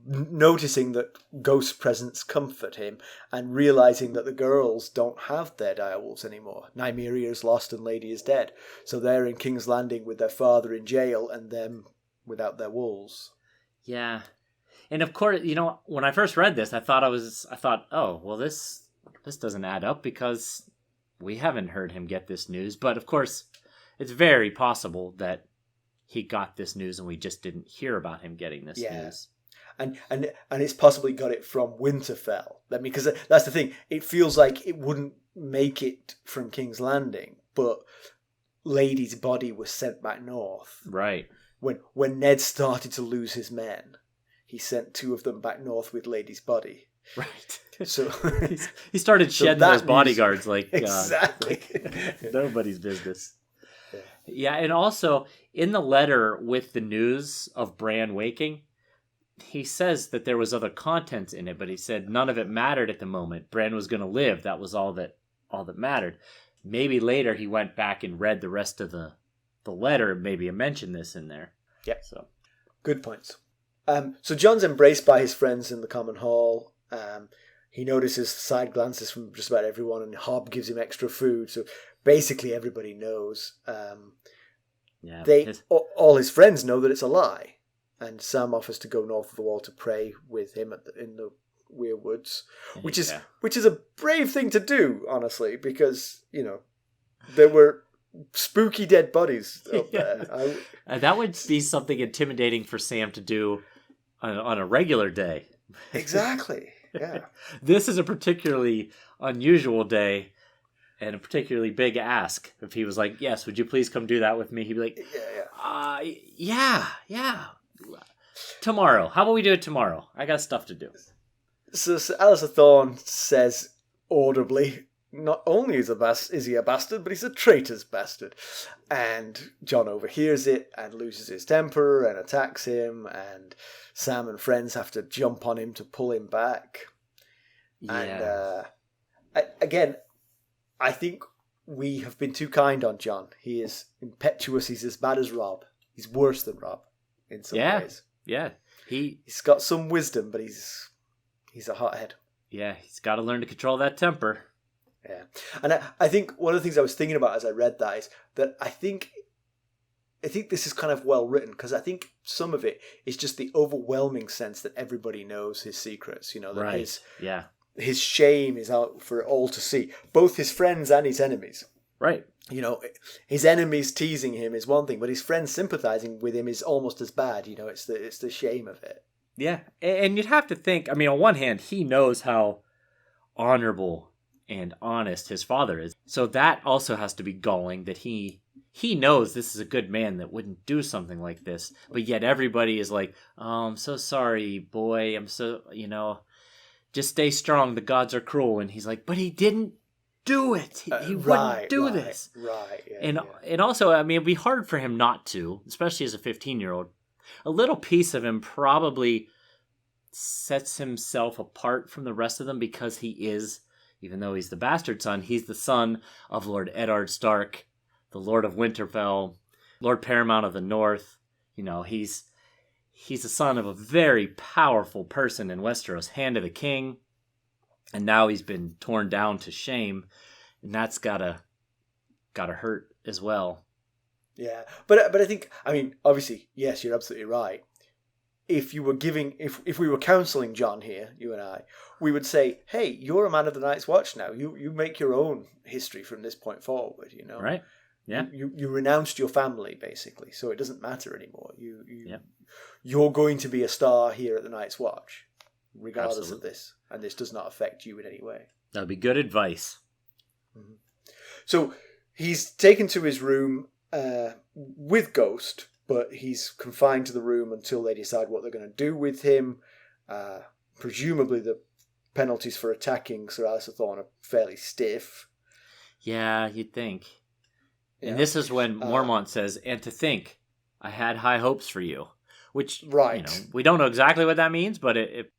noticing that Ghost's presence comfort him, and realizing that the girls don't have their direwolves anymore. Nymeria is lost and Lady is dead, so they're in King's Landing with their father in jail, and them without their wolves. Yeah, and of course, when I first read this, I thought, oh, well, this doesn't add up because we haven't heard him get this news. But of course, it's very possible that he got this news and we just didn't hear about him getting this news. And it's possibly got it from Winterfell. Because that's the thing. It feels like it wouldn't make it from King's Landing, but Lady's body was sent back north. Right. When Ned started to lose his men, he sent 2 of them back north with Lady's body. Right. So he started shedding those bodyguards like exactly nobody's business. Yeah, and also in the letter with the news of Bran waking, he says that there was other content in it, but he said none of it mattered at the moment. Bran was going to live. That was all that mattered. Maybe later he went back and read the rest of the letter. Maybe mentioned this in there. Yeah. So good points. So Jon's embraced by his friends in the common hall. He notices side glances from just about everyone, and Hob gives him extra food. So basically everybody knows. Yeah. All his friends know that it's a lie, and Sam offers to go north of the wall to pray with him in the Weir Woods, which is a brave thing to do, honestly, because there were spooky dead bodies up there. That would be something intimidating for Sam to do on a regular day. Exactly. Yeah. This is a particularly unusual day and a particularly big ask. If he was like, "Yes, would you please come do that with me?" He'd be like, "Yeah. Tomorrow. How about we do it tomorrow? I got stuff to do." So Alliser Thorne says audibly, not only is he a bastard, but he's a traitor's bastard. And Jon overhears it and loses his temper and attacks him, and Sam and friends have to jump on him to pull him back. Yeah. And I think we have been too kind on Jon. He is impetuous. He's as bad as Robb. He's worse than Robb in some ways. Yeah. He's got some wisdom, but he's a hothead. Yeah, he's got to learn to control that temper. Yeah. And I think one of the things I was thinking about as I read that is that I think this is kind of well written, because I think some of it is just the overwhelming sense that everybody knows his secrets. That his shame is out for all to see, both his friends and his enemies. Right. His enemies teasing him is one thing, but his friends sympathizing with him is almost as bad. It's the shame of it. Yeah, and you'd have to think, on one hand, he knows how honorable and honest his father is. So that also has to be galling, that he knows this is a good man that wouldn't do something like this. But yet everybody is like, "Oh, I'm so sorry, boy. I'm so, just stay strong. The gods are cruel." And he's like, "But he didn't do it. He wouldn't do this." Right. Yeah, and also, it'd be hard for him not to, especially as a 15-year-old. A little piece of him probably sets himself apart from the rest of them because he is, even though he's the bastard son, he's the son of Lord Eddard Stark, the Lord of Winterfell, Lord Paramount of the North. He's the son of a very powerful person in Westeros, Hand of the King, and now he's been torn down to shame, and that's gotta hurt as well. Yeah, but I think, obviously, yes, you're absolutely right. If we were counselling Jon here, you and I, we would say, "Hey, you're a man of the Night's Watch now. You make your own history from this point forward. Right? Yeah. You renounced your family basically, so it doesn't matter anymore. You're going to be a star here at the Night's Watch, regardless of this, and this does not affect you in any way." That'd be good advice. Mm-hmm. So he's taken to his room with Ghost, but he's confined to the room until they decide what they're going to do with him. Presumably the penalties for attacking Sir Alliser Thorne are fairly stiff. Yeah, you'd think. Yeah. And this is when Mormont says, "And to think, I had high hopes for you." Which, we don't know exactly what that means, but it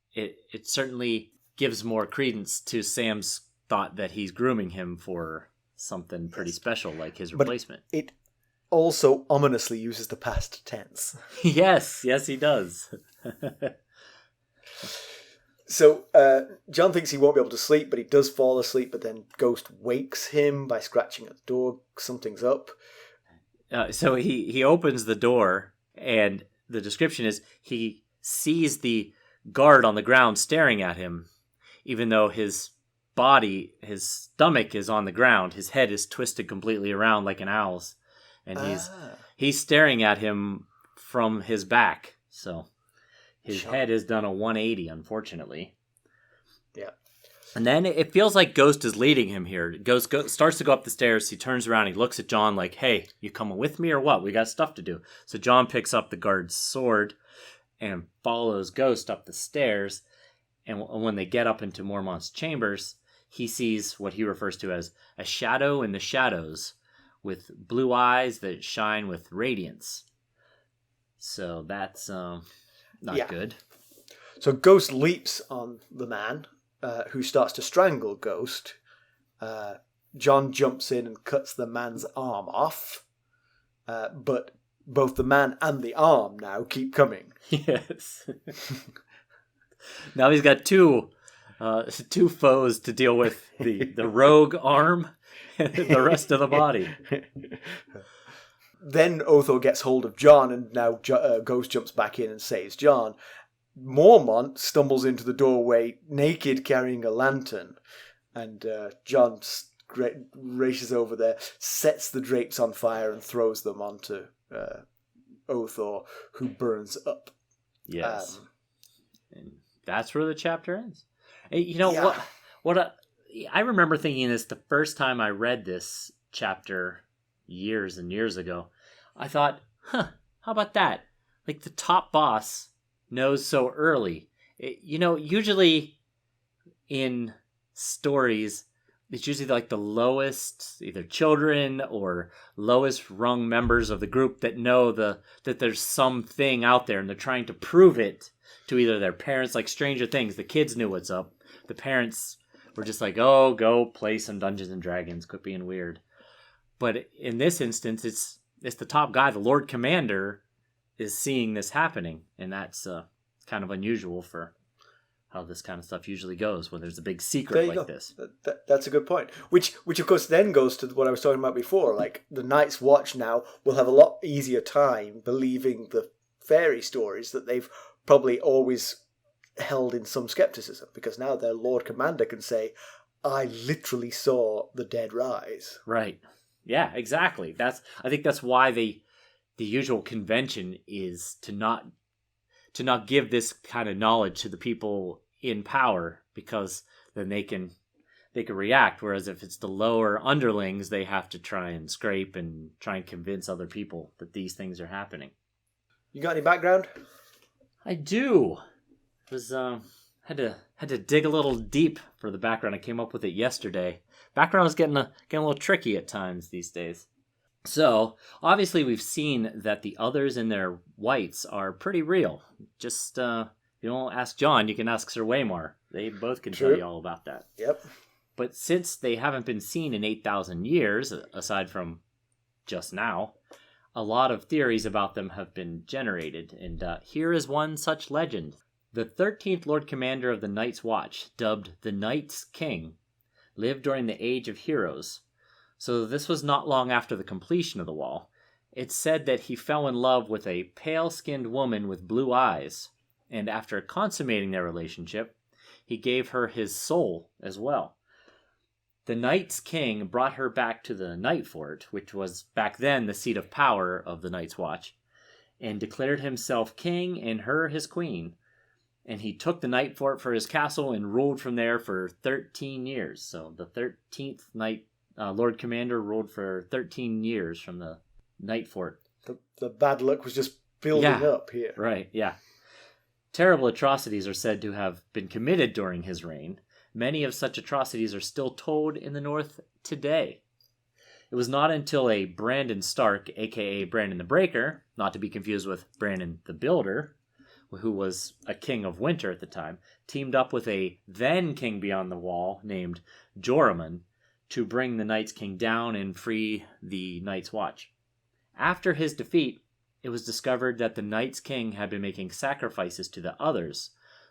certainly gives more credence to Sam's thought that he's grooming him for something pretty special, like his replacement. But it also ominously uses the past tense. Yes, he does. So Jon thinks he won't be able to sleep, but he does fall asleep, but then Ghost wakes him by scratching at the door. Something's up. So he opens the door, and the description is he sees the guard on the ground staring at him, even though his stomach is on the ground. His head is twisted completely around like an owl's. And he's staring at him from his back. So his head has done a 180, unfortunately. Yeah. And then it feels like Ghost is leading him here. Ghost starts to go up the stairs. He turns around. He looks at Jon like, "Hey, you coming with me or what? We got stuff to do." So Jon picks up the guard's sword and follows Ghost up the stairs. And when they get up into Mormont's chambers, he sees what he refers to as a shadow in the shadows, with blue eyes that shine with radiance. So that's not good. So Ghost leaps on the man, who starts to strangle Ghost. Jon jumps in and cuts the man's arm off. But both the man and the arm now keep coming. Yes. Now he's got two foes to deal with, the rogue arm the rest of the body. Then Othor gets hold of Jon, and now Ghost jumps back in and saves Jon. Mormont stumbles into the doorway naked, carrying a lantern, and Jon races over there, sets the drapes on fire, and throws them onto Othor, who burns up. Yes. And that's where the chapter ends. You know, I remember thinking this the first time I read this chapter years and years ago. I thought, how about that? Like, the top boss knows so early. Usually in stories, it's usually like the lowest, either children or lowest rung members of the group that know that there's something out there, and they're trying to prove it to either their parents, like Stranger Things. The kids knew what's up. The parents were just like, oh, go play some Dungeons and Dragons, quit being weird. But in this instance, it's the top guy, the Lord Commander, is seeing this happening, and that's kind of unusual for how this kind of stuff usually goes when there's a big secret like this. That's a good point. Which of course then goes to what I was talking about before. Like, the Night's Watch now will have a lot easier time believing the fairy stories that they've probably always held in some skepticism, because now their Lord Commander can say, I literally saw the dead rise. Right. Yeah, exactly. I think that's why the usual convention is to not give this kind of knowledge to the people in power, because then they can react. Whereas if it's the lower underlings, they have to try and scrape and try and convince other people that these things are happening. You got any background? I do. It was had to dig a little deep for the background. I came up with it yesterday. Background is getting a little tricky at times these days. So, obviously we've seen that the others and their whites are pretty real. Just, you don't ask Jon, you can ask Sir Waymar. They both can tell you all about that. Yep. But since they haven't been seen in 8,000 years, aside from just now, a lot of theories about them have been generated. And here is one such legend. The 13th Lord Commander of the Night's Watch, dubbed the Night's King, lived during the Age of Heroes. So this was not long after the completion of the wall. It's said that he fell in love with a pale-skinned woman with blue eyes, and after consummating their relationship, he gave her his soul as well. The Night's King brought her back to the Night Fort, which was back then the seat of power of the Night's Watch, and declared himself king and her his queen. And he took the Night Fort for his castle and ruled from there for 13 years. So the 13th Lord Commander ruled for 13 years from the Night Fort. The bad luck was just building up here. Right, yeah. Terrible atrocities are said to have been committed during his reign. Many of such atrocities are still told in the North today. It was not until a Benjen Stark, a.k.a. Brandon the Breaker, not to be confused with Brandon the Builder, who was a king of winter at the time, teamed up with a then king beyond the wall named Joramun to bring the Night's King down and free the Night's Watch. After his defeat, it was discovered that the Night's King had been making sacrifices to the others,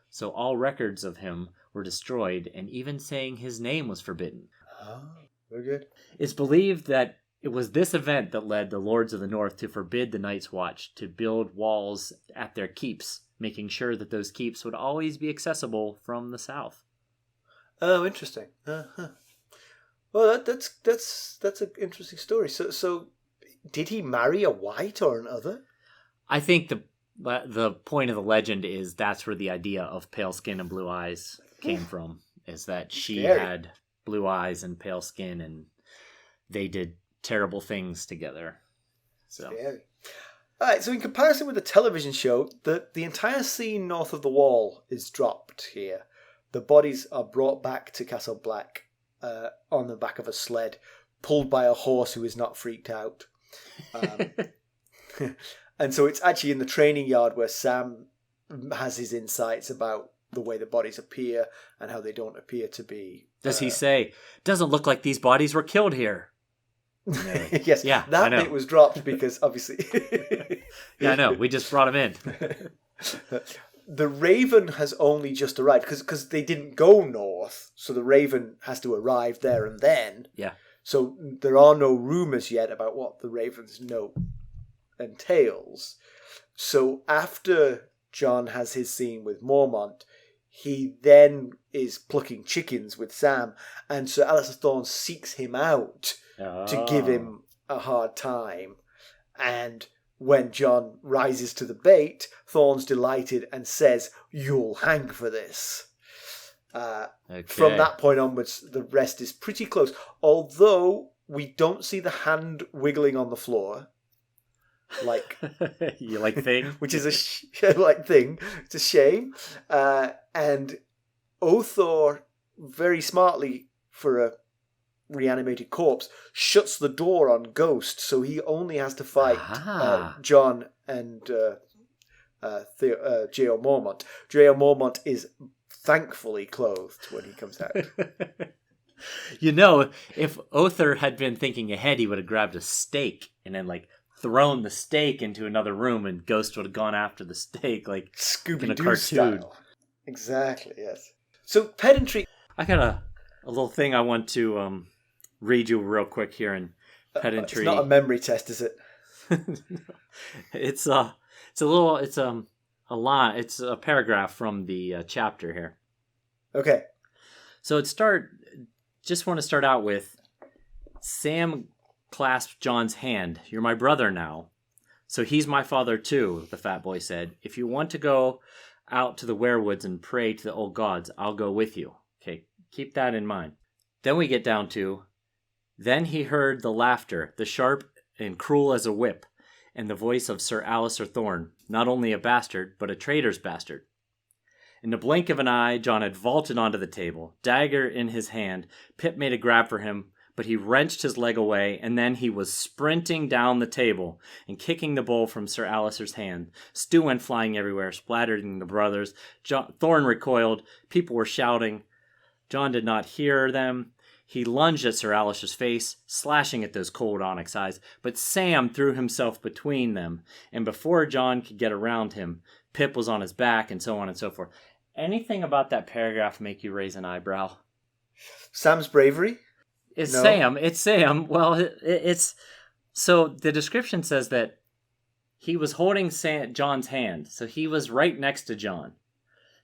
so all records of him were destroyed, and even saying his name was forbidden. Oh, very good. It's believed that it was this event that led the Lords of the North to forbid the Night's Watch to build walls at their keeps, making sure that those keeps would always be accessible from the south. Oh, interesting. Uh-huh. Well, that's an interesting story. So did he marry a white or an other? I think the point of the legend is that's where the idea of pale skin and blue eyes came from, is that she had blue eyes and pale skin, and they did terrible things together. So. Scary. All right, so in comparison with the television show, the entire scene north of the wall is dropped here. The bodies are brought back to Castle Black on the back of a sled, pulled by a horse who is not freaked out. And so it's actually in the training yard where Sam has his insights about the way the bodies appear and how they don't appear to be... Does he say, doesn't look like these bodies were killed here? Yes, yeah, that bit was dropped because obviously... Yeah, I know. We just brought him in. The Raven has only just arrived because they didn't go north, so the Raven has to arrive there and then. Yeah. So there are no rumours yet about what the Raven's Note entails. So after Jon has his scene with Mormont, he then is plucking chickens with Sam, and Sir Alliser Thorne seeks him out to give him a hard time. And when Jon rises to the bait, Thorne's delighted and says, "You'll hang for this." From that point onwards, the rest is pretty close. Although we don't see the hand wiggling on the floor, like you like thing, which is a like thing. It's a shame. And Othor, very smartly for a reanimated corpse, shuts the door on Ghost, so he only has to fight Jon and J.O. Mormont. J.O. Mormont is thankfully clothed when he comes out. You know, if Othor had been thinking ahead, he would have grabbed a stake and then thrown the stake into another room, and Ghost would have gone after the stake like Scooby-Doo style. Exactly, yes. So pedantry. I got a little thing I want to read you real quick here in pedantry. It's not a memory test, is it? It's a line. It's a paragraph from the chapter here. Okay. So just want to start out with Sam clasped Jon's hand. "You're my brother now. So he's my father too," the fat boy said. "If you want to go out to the werewoods and pray to the old gods, I'll go with you." Okay, keep that in mind. Then we get down to, "Then he heard the laughter, the sharp and cruel as a whip, and the voice of Sir Alliser Thorne, not only a bastard, but a traitor's bastard." In the blink of an eye, Jon had vaulted onto the table, dagger in his hand. Pip made a grab for him, but he wrenched his leg away, and then he was sprinting down the table and kicking the bowl from Sir Alliser's hand. Stew went flying everywhere, splattering the brothers. Thorne recoiled. People were shouting. Jon did not hear them. He lunged at Sir Alliser's face, slashing at those cold onyx eyes, but Sam threw himself between them, and before Jon could get around him, Pip was on his back, and so on and so forth. Anything about that paragraph make you raise an eyebrow? Sam's bravery? It's Sam. Well, it's... So the description says that he was holding Jon's hand, so he was right next to Jon.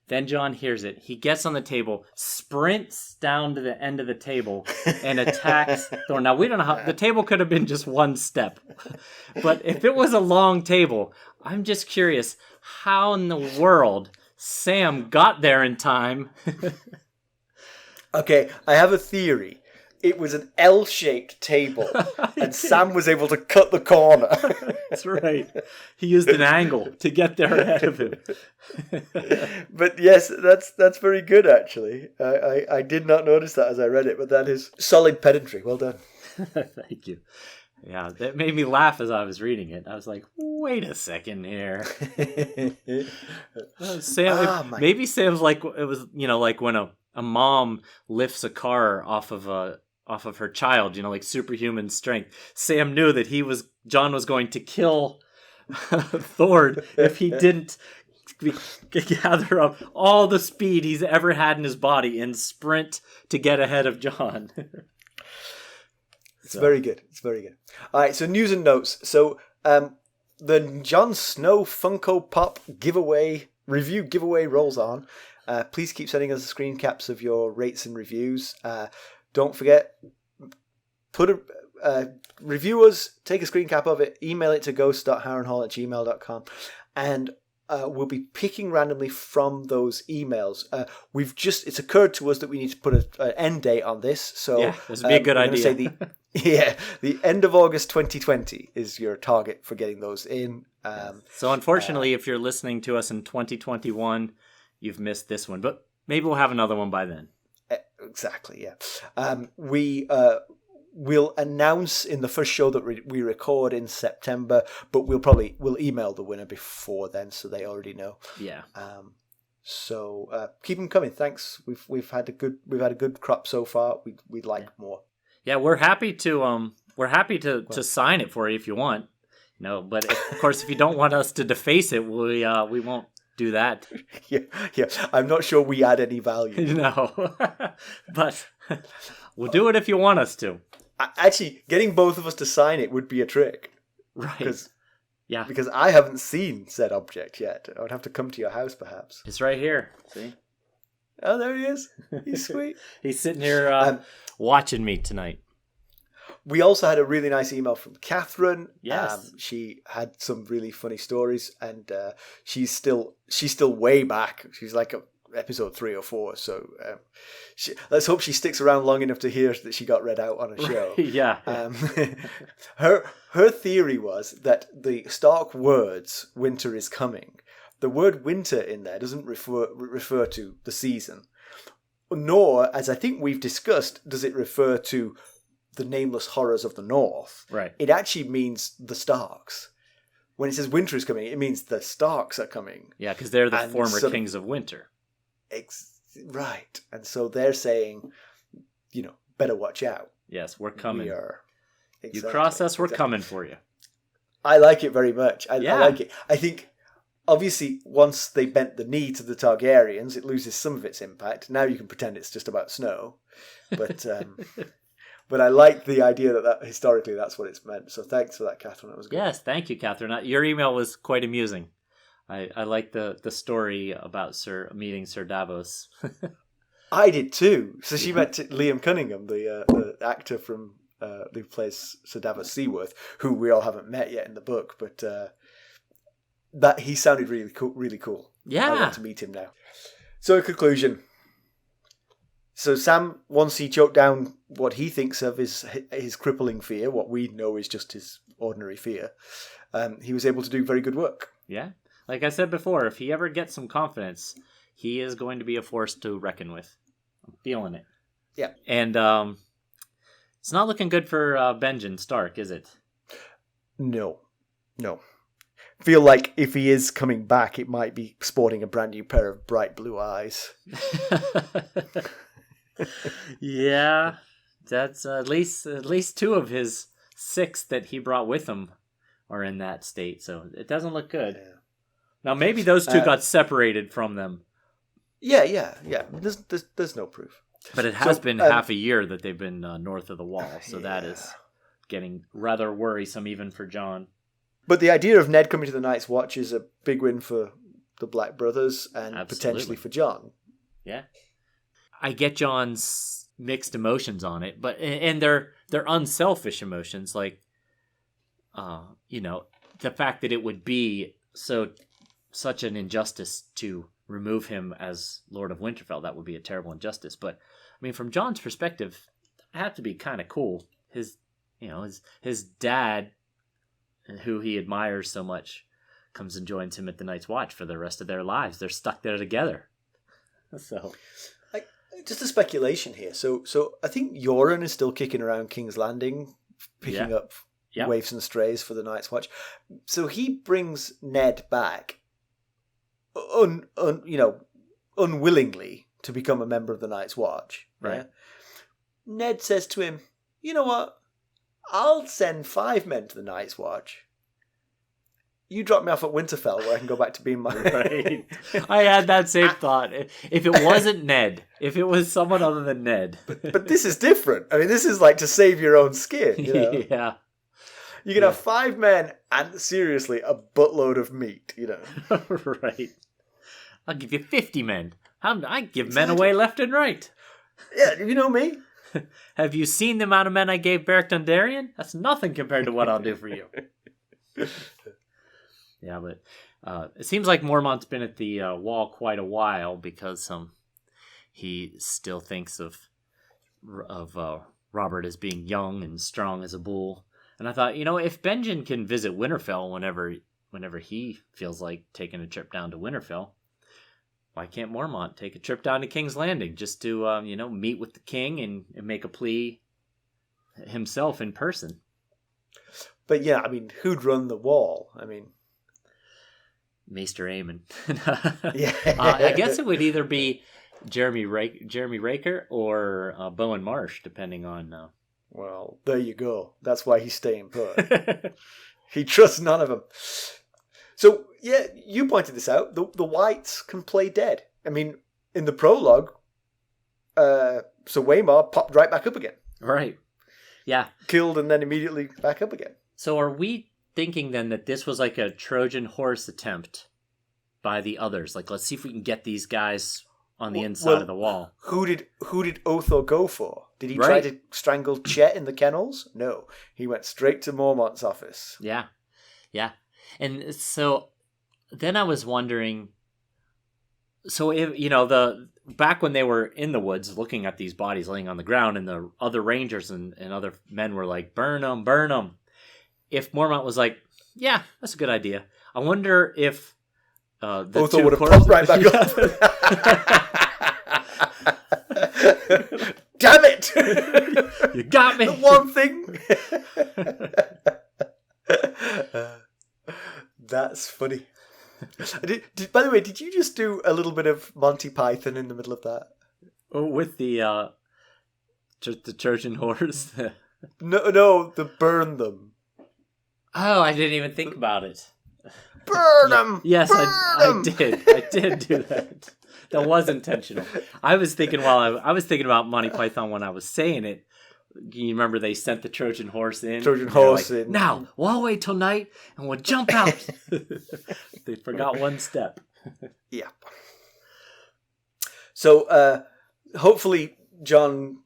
Then Jon hears it. He gets on the table, sprints down to the end of the table, and attacks Thorne. Now, we don't know how... The table could have been just one step. But if it was a long table, I'm just curious how in the world Sam got there in time. Okay, I have a theory. It was an L-shaped table, and Sam was able to cut the corner. That's right. He used an angle to get there ahead of him. But yes, that's very good, actually. I did not notice that as I read it, but that is solid pedantry. Well done. Thank you. Yeah, that made me laugh as I was reading it. I was like, wait a second here. Sam, maybe Sam's like, it was, like when a mom lifts a car off of her child, like superhuman strength. Sam knew that Jon was going to kill Thorne if he didn't gather up all the speed he's ever had in his body and sprint to get ahead of Jon. It's very good. It's very good. All right, so news and notes. So the Jon Snow Funko Pop review giveaway rolls on. Please keep sending us screen caps of your rates and reviews. Don't forget, review us, take a screen cap of it, email it to ghost.harrenhall@gmail.com, and we'll be picking randomly from those emails. It's occurred to us that we need to put an end date on this. So yeah, this would be a good idea. Say the end of August 2020 is your target for getting those in. So unfortunately, if you're listening to us in 2021, you've missed this one, but maybe we'll have another one by then. Exactly, yeah. We'll announce in the first show that we record in September, but we'll email the winner before then, so they already know. Yeah. So keep them coming. Thanks. We've had a good crop so far. We'd like more. Yeah, we're happy to sign it for you if you want. But of course, if you don't want us to deface it, we won't do that. Yeah. I'm not sure we add any value. No, but we'll do it if you want us to. Actually, getting both of us to sign it would be a trick. Right. Yeah. Because I haven't seen said object yet. I would have to come to your house, perhaps. It's right here. See? Oh, there he is. He's sweet. He's sitting here watching me tonight. We also had a really nice email from Catherine. Yes. She had some really funny stories, and she's still way back. She's like episode 3 or 4. So let's hope she sticks around long enough to hear that she got read out on a show. Yeah. Her theory was that the Stark words "winter is coming," the word "winter" in there doesn't refer to the season, nor, as I think we've discussed, does it refer to the nameless horrors of the North. Right. It actually means the Starks. When it says winter is coming, it means the Starks are coming. Yeah, because they're the former kings of winter. Right. And so they're saying, better watch out. Yes, we're coming. We are. Exactly, you cross us, we're coming for you. I like it very much. I like it. I think, obviously, once they bent the knee to the Targaryens, it loses some of its impact. Now you can pretend it's just about snow. But but I like the idea that historically that's what it's meant. So thanks for that, Catherine. That was good. Yes, thank you, Catherine. Your email was quite amusing. I like the story about meeting Sir Davos. I did too. So she met Liam Cunningham, the actor from who plays Sir Davos Seaworth, who we all haven't met yet in the book, but that he sounded really cool. Really cool. Yeah, I want to meet him now. So in conclusion, so Sam, once he choked down what he thinks of his crippling fear, what we know is just his ordinary fear, he was able to do very good work. Yeah. Like I said before, if he ever gets some confidence, he is going to be a force to reckon with. I'm feeling it. Yeah. And it's not looking good for Benjen Stark, is it? No. Feel like if he is coming back, it might be sporting a brand new pair of bright blue eyes. Yeah. That's at least 2 of his 6 that he brought with him are in that state, so it doesn't look good. Yeah. Now maybe those 2 got separated from them. Yeah. There's no proof. But it has been half a year that they've been north of the wall, so that is getting rather worrisome even for Jon. But the idea of Ned coming to the Night's Watch is a big win for the Black Brothers and potentially for Jon. Yeah. I get Jon's mixed emotions on it, but and they're unselfish emotions, like the fact that it would be such an injustice to remove him as Lord of Winterfell. That would be a terrible injustice. But I mean, from Jon's perspective, it had to be kind of cool. His dad, who he admires so much, comes and joins him at the Night's Watch for the rest of their lives. They're stuck there together. So, just a speculation here. So I think Yoren is still kicking around King's Landing, picking up waifs and strays for the Night's Watch. So he brings Ned back, unwillingly to become a member of the Night's Watch. Right. Yeah? Ned says to him, "You know what? I'll send 5 men to the Night's Watch. You drop me off at Winterfell where I can go back to being my..." Right. I had that same thought. If it wasn't Ned, if it was someone other than Ned. But this is different. I mean, this is like to save your own skin, Yeah. You can have 5 men and, seriously, a buttload of meat, Right. I'll give you 50 men. I give men away left and right. Yeah, you know me. Have you seen the amount of men I gave Beric Dondarrion? That's nothing compared to what I'll do for you. Yeah, but it seems like Mormont's been at the wall quite a while because he still thinks of Robert as being young and strong as a bull. And I thought, if Benjen can visit Winterfell whenever he feels like taking a trip down to Winterfell, why can't Mormont take a trip down to King's Landing just to, meet with the king and make a plea himself in person? But yeah, I mean, who'd run the wall? I mean, Maester Aemon. Yeah. I guess it would either be Jeremy Raker or Bowen Marsh, depending on... Well, there you go. That's why he's staying put. He trusts none of them. So, yeah, you pointed this out. The Whites can play dead. I mean, in the prologue, Sir Waymar popped right back up again. Right. Yeah. killed and then immediately back up again. So are we thinking then that this was like a Trojan horse attempt by the others? Like, let's see if we can get these guys on the inside of the wall. Who did Othor go for? Did he try to strangle Chet in the kennels? No. He went straight to Mormont's office. Yeah. Yeah. And so then I was wondering, so if, back when they were in the woods looking at these bodies laying on the ground, and the other rangers and other men were like, burn them, burn them. If Mormont was like, yeah, that's a good idea. I wonder if Othor would have popped right back up. Damn it! You got me! The one thing! That's funny. By the way, did you just do a little bit of Monty Python in the middle of that? Oh, with the Trojan horse? No, the burn them. Oh, I didn't even think about it. Burn them! Yes, I did. I did do that. That was intentional. I was thinking I was thinking about Monty Python when I was saying it. You remember they sent the Trojan horse in? In. Now, we'll wait till night and we'll jump out. They forgot one step. Yeah. So, hopefully, Jon,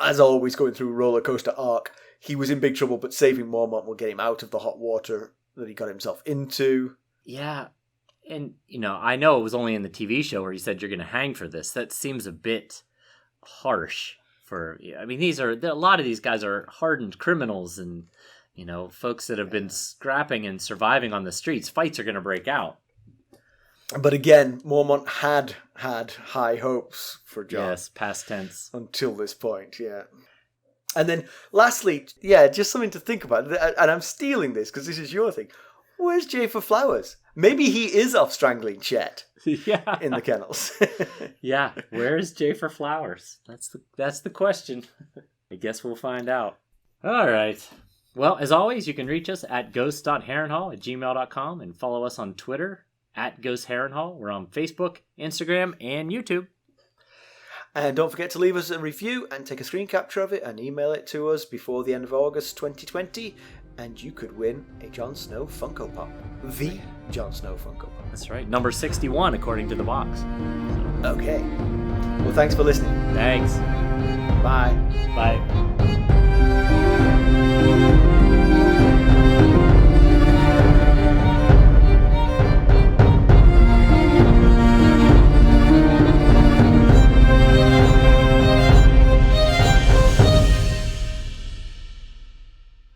as always, going through roller coaster arc, he was in big trouble, but saving Mormont will get him out of the hot water that he got himself into. Yeah. And, I know it was only in the TV show where he said you're going to hang for this. That seems a bit harsh. A lot of these guys are hardened criminals and, folks that have been scrapping and surviving on the streets. Fights are going to break out. But again, Mormont had high hopes for Jon. Yes, past tense. Until this point, yeah. And then lastly, just something to think about. And I'm stealing this because this is your thing. Where's Jafer Flowers? Maybe he is off strangling Chet. Yeah. In the kennels. Yeah. Where's Jafer Flowers? That's the question. I guess we'll find out. All right. Well, as always, you can reach us at ghost.harrenhall@gmail.com and follow us on Twitter @ghostharrenhall. We're on Facebook, Instagram, and YouTube. And don't forget to leave us a review and take a screen capture of it and email it to us before the end of August 2020. And you could win a Jon Snow Funko Pop. The Jon Snow Funko Pop. That's right. Number 61, according to the box. Okay. Well, thanks for listening. Thanks. Bye. Bye.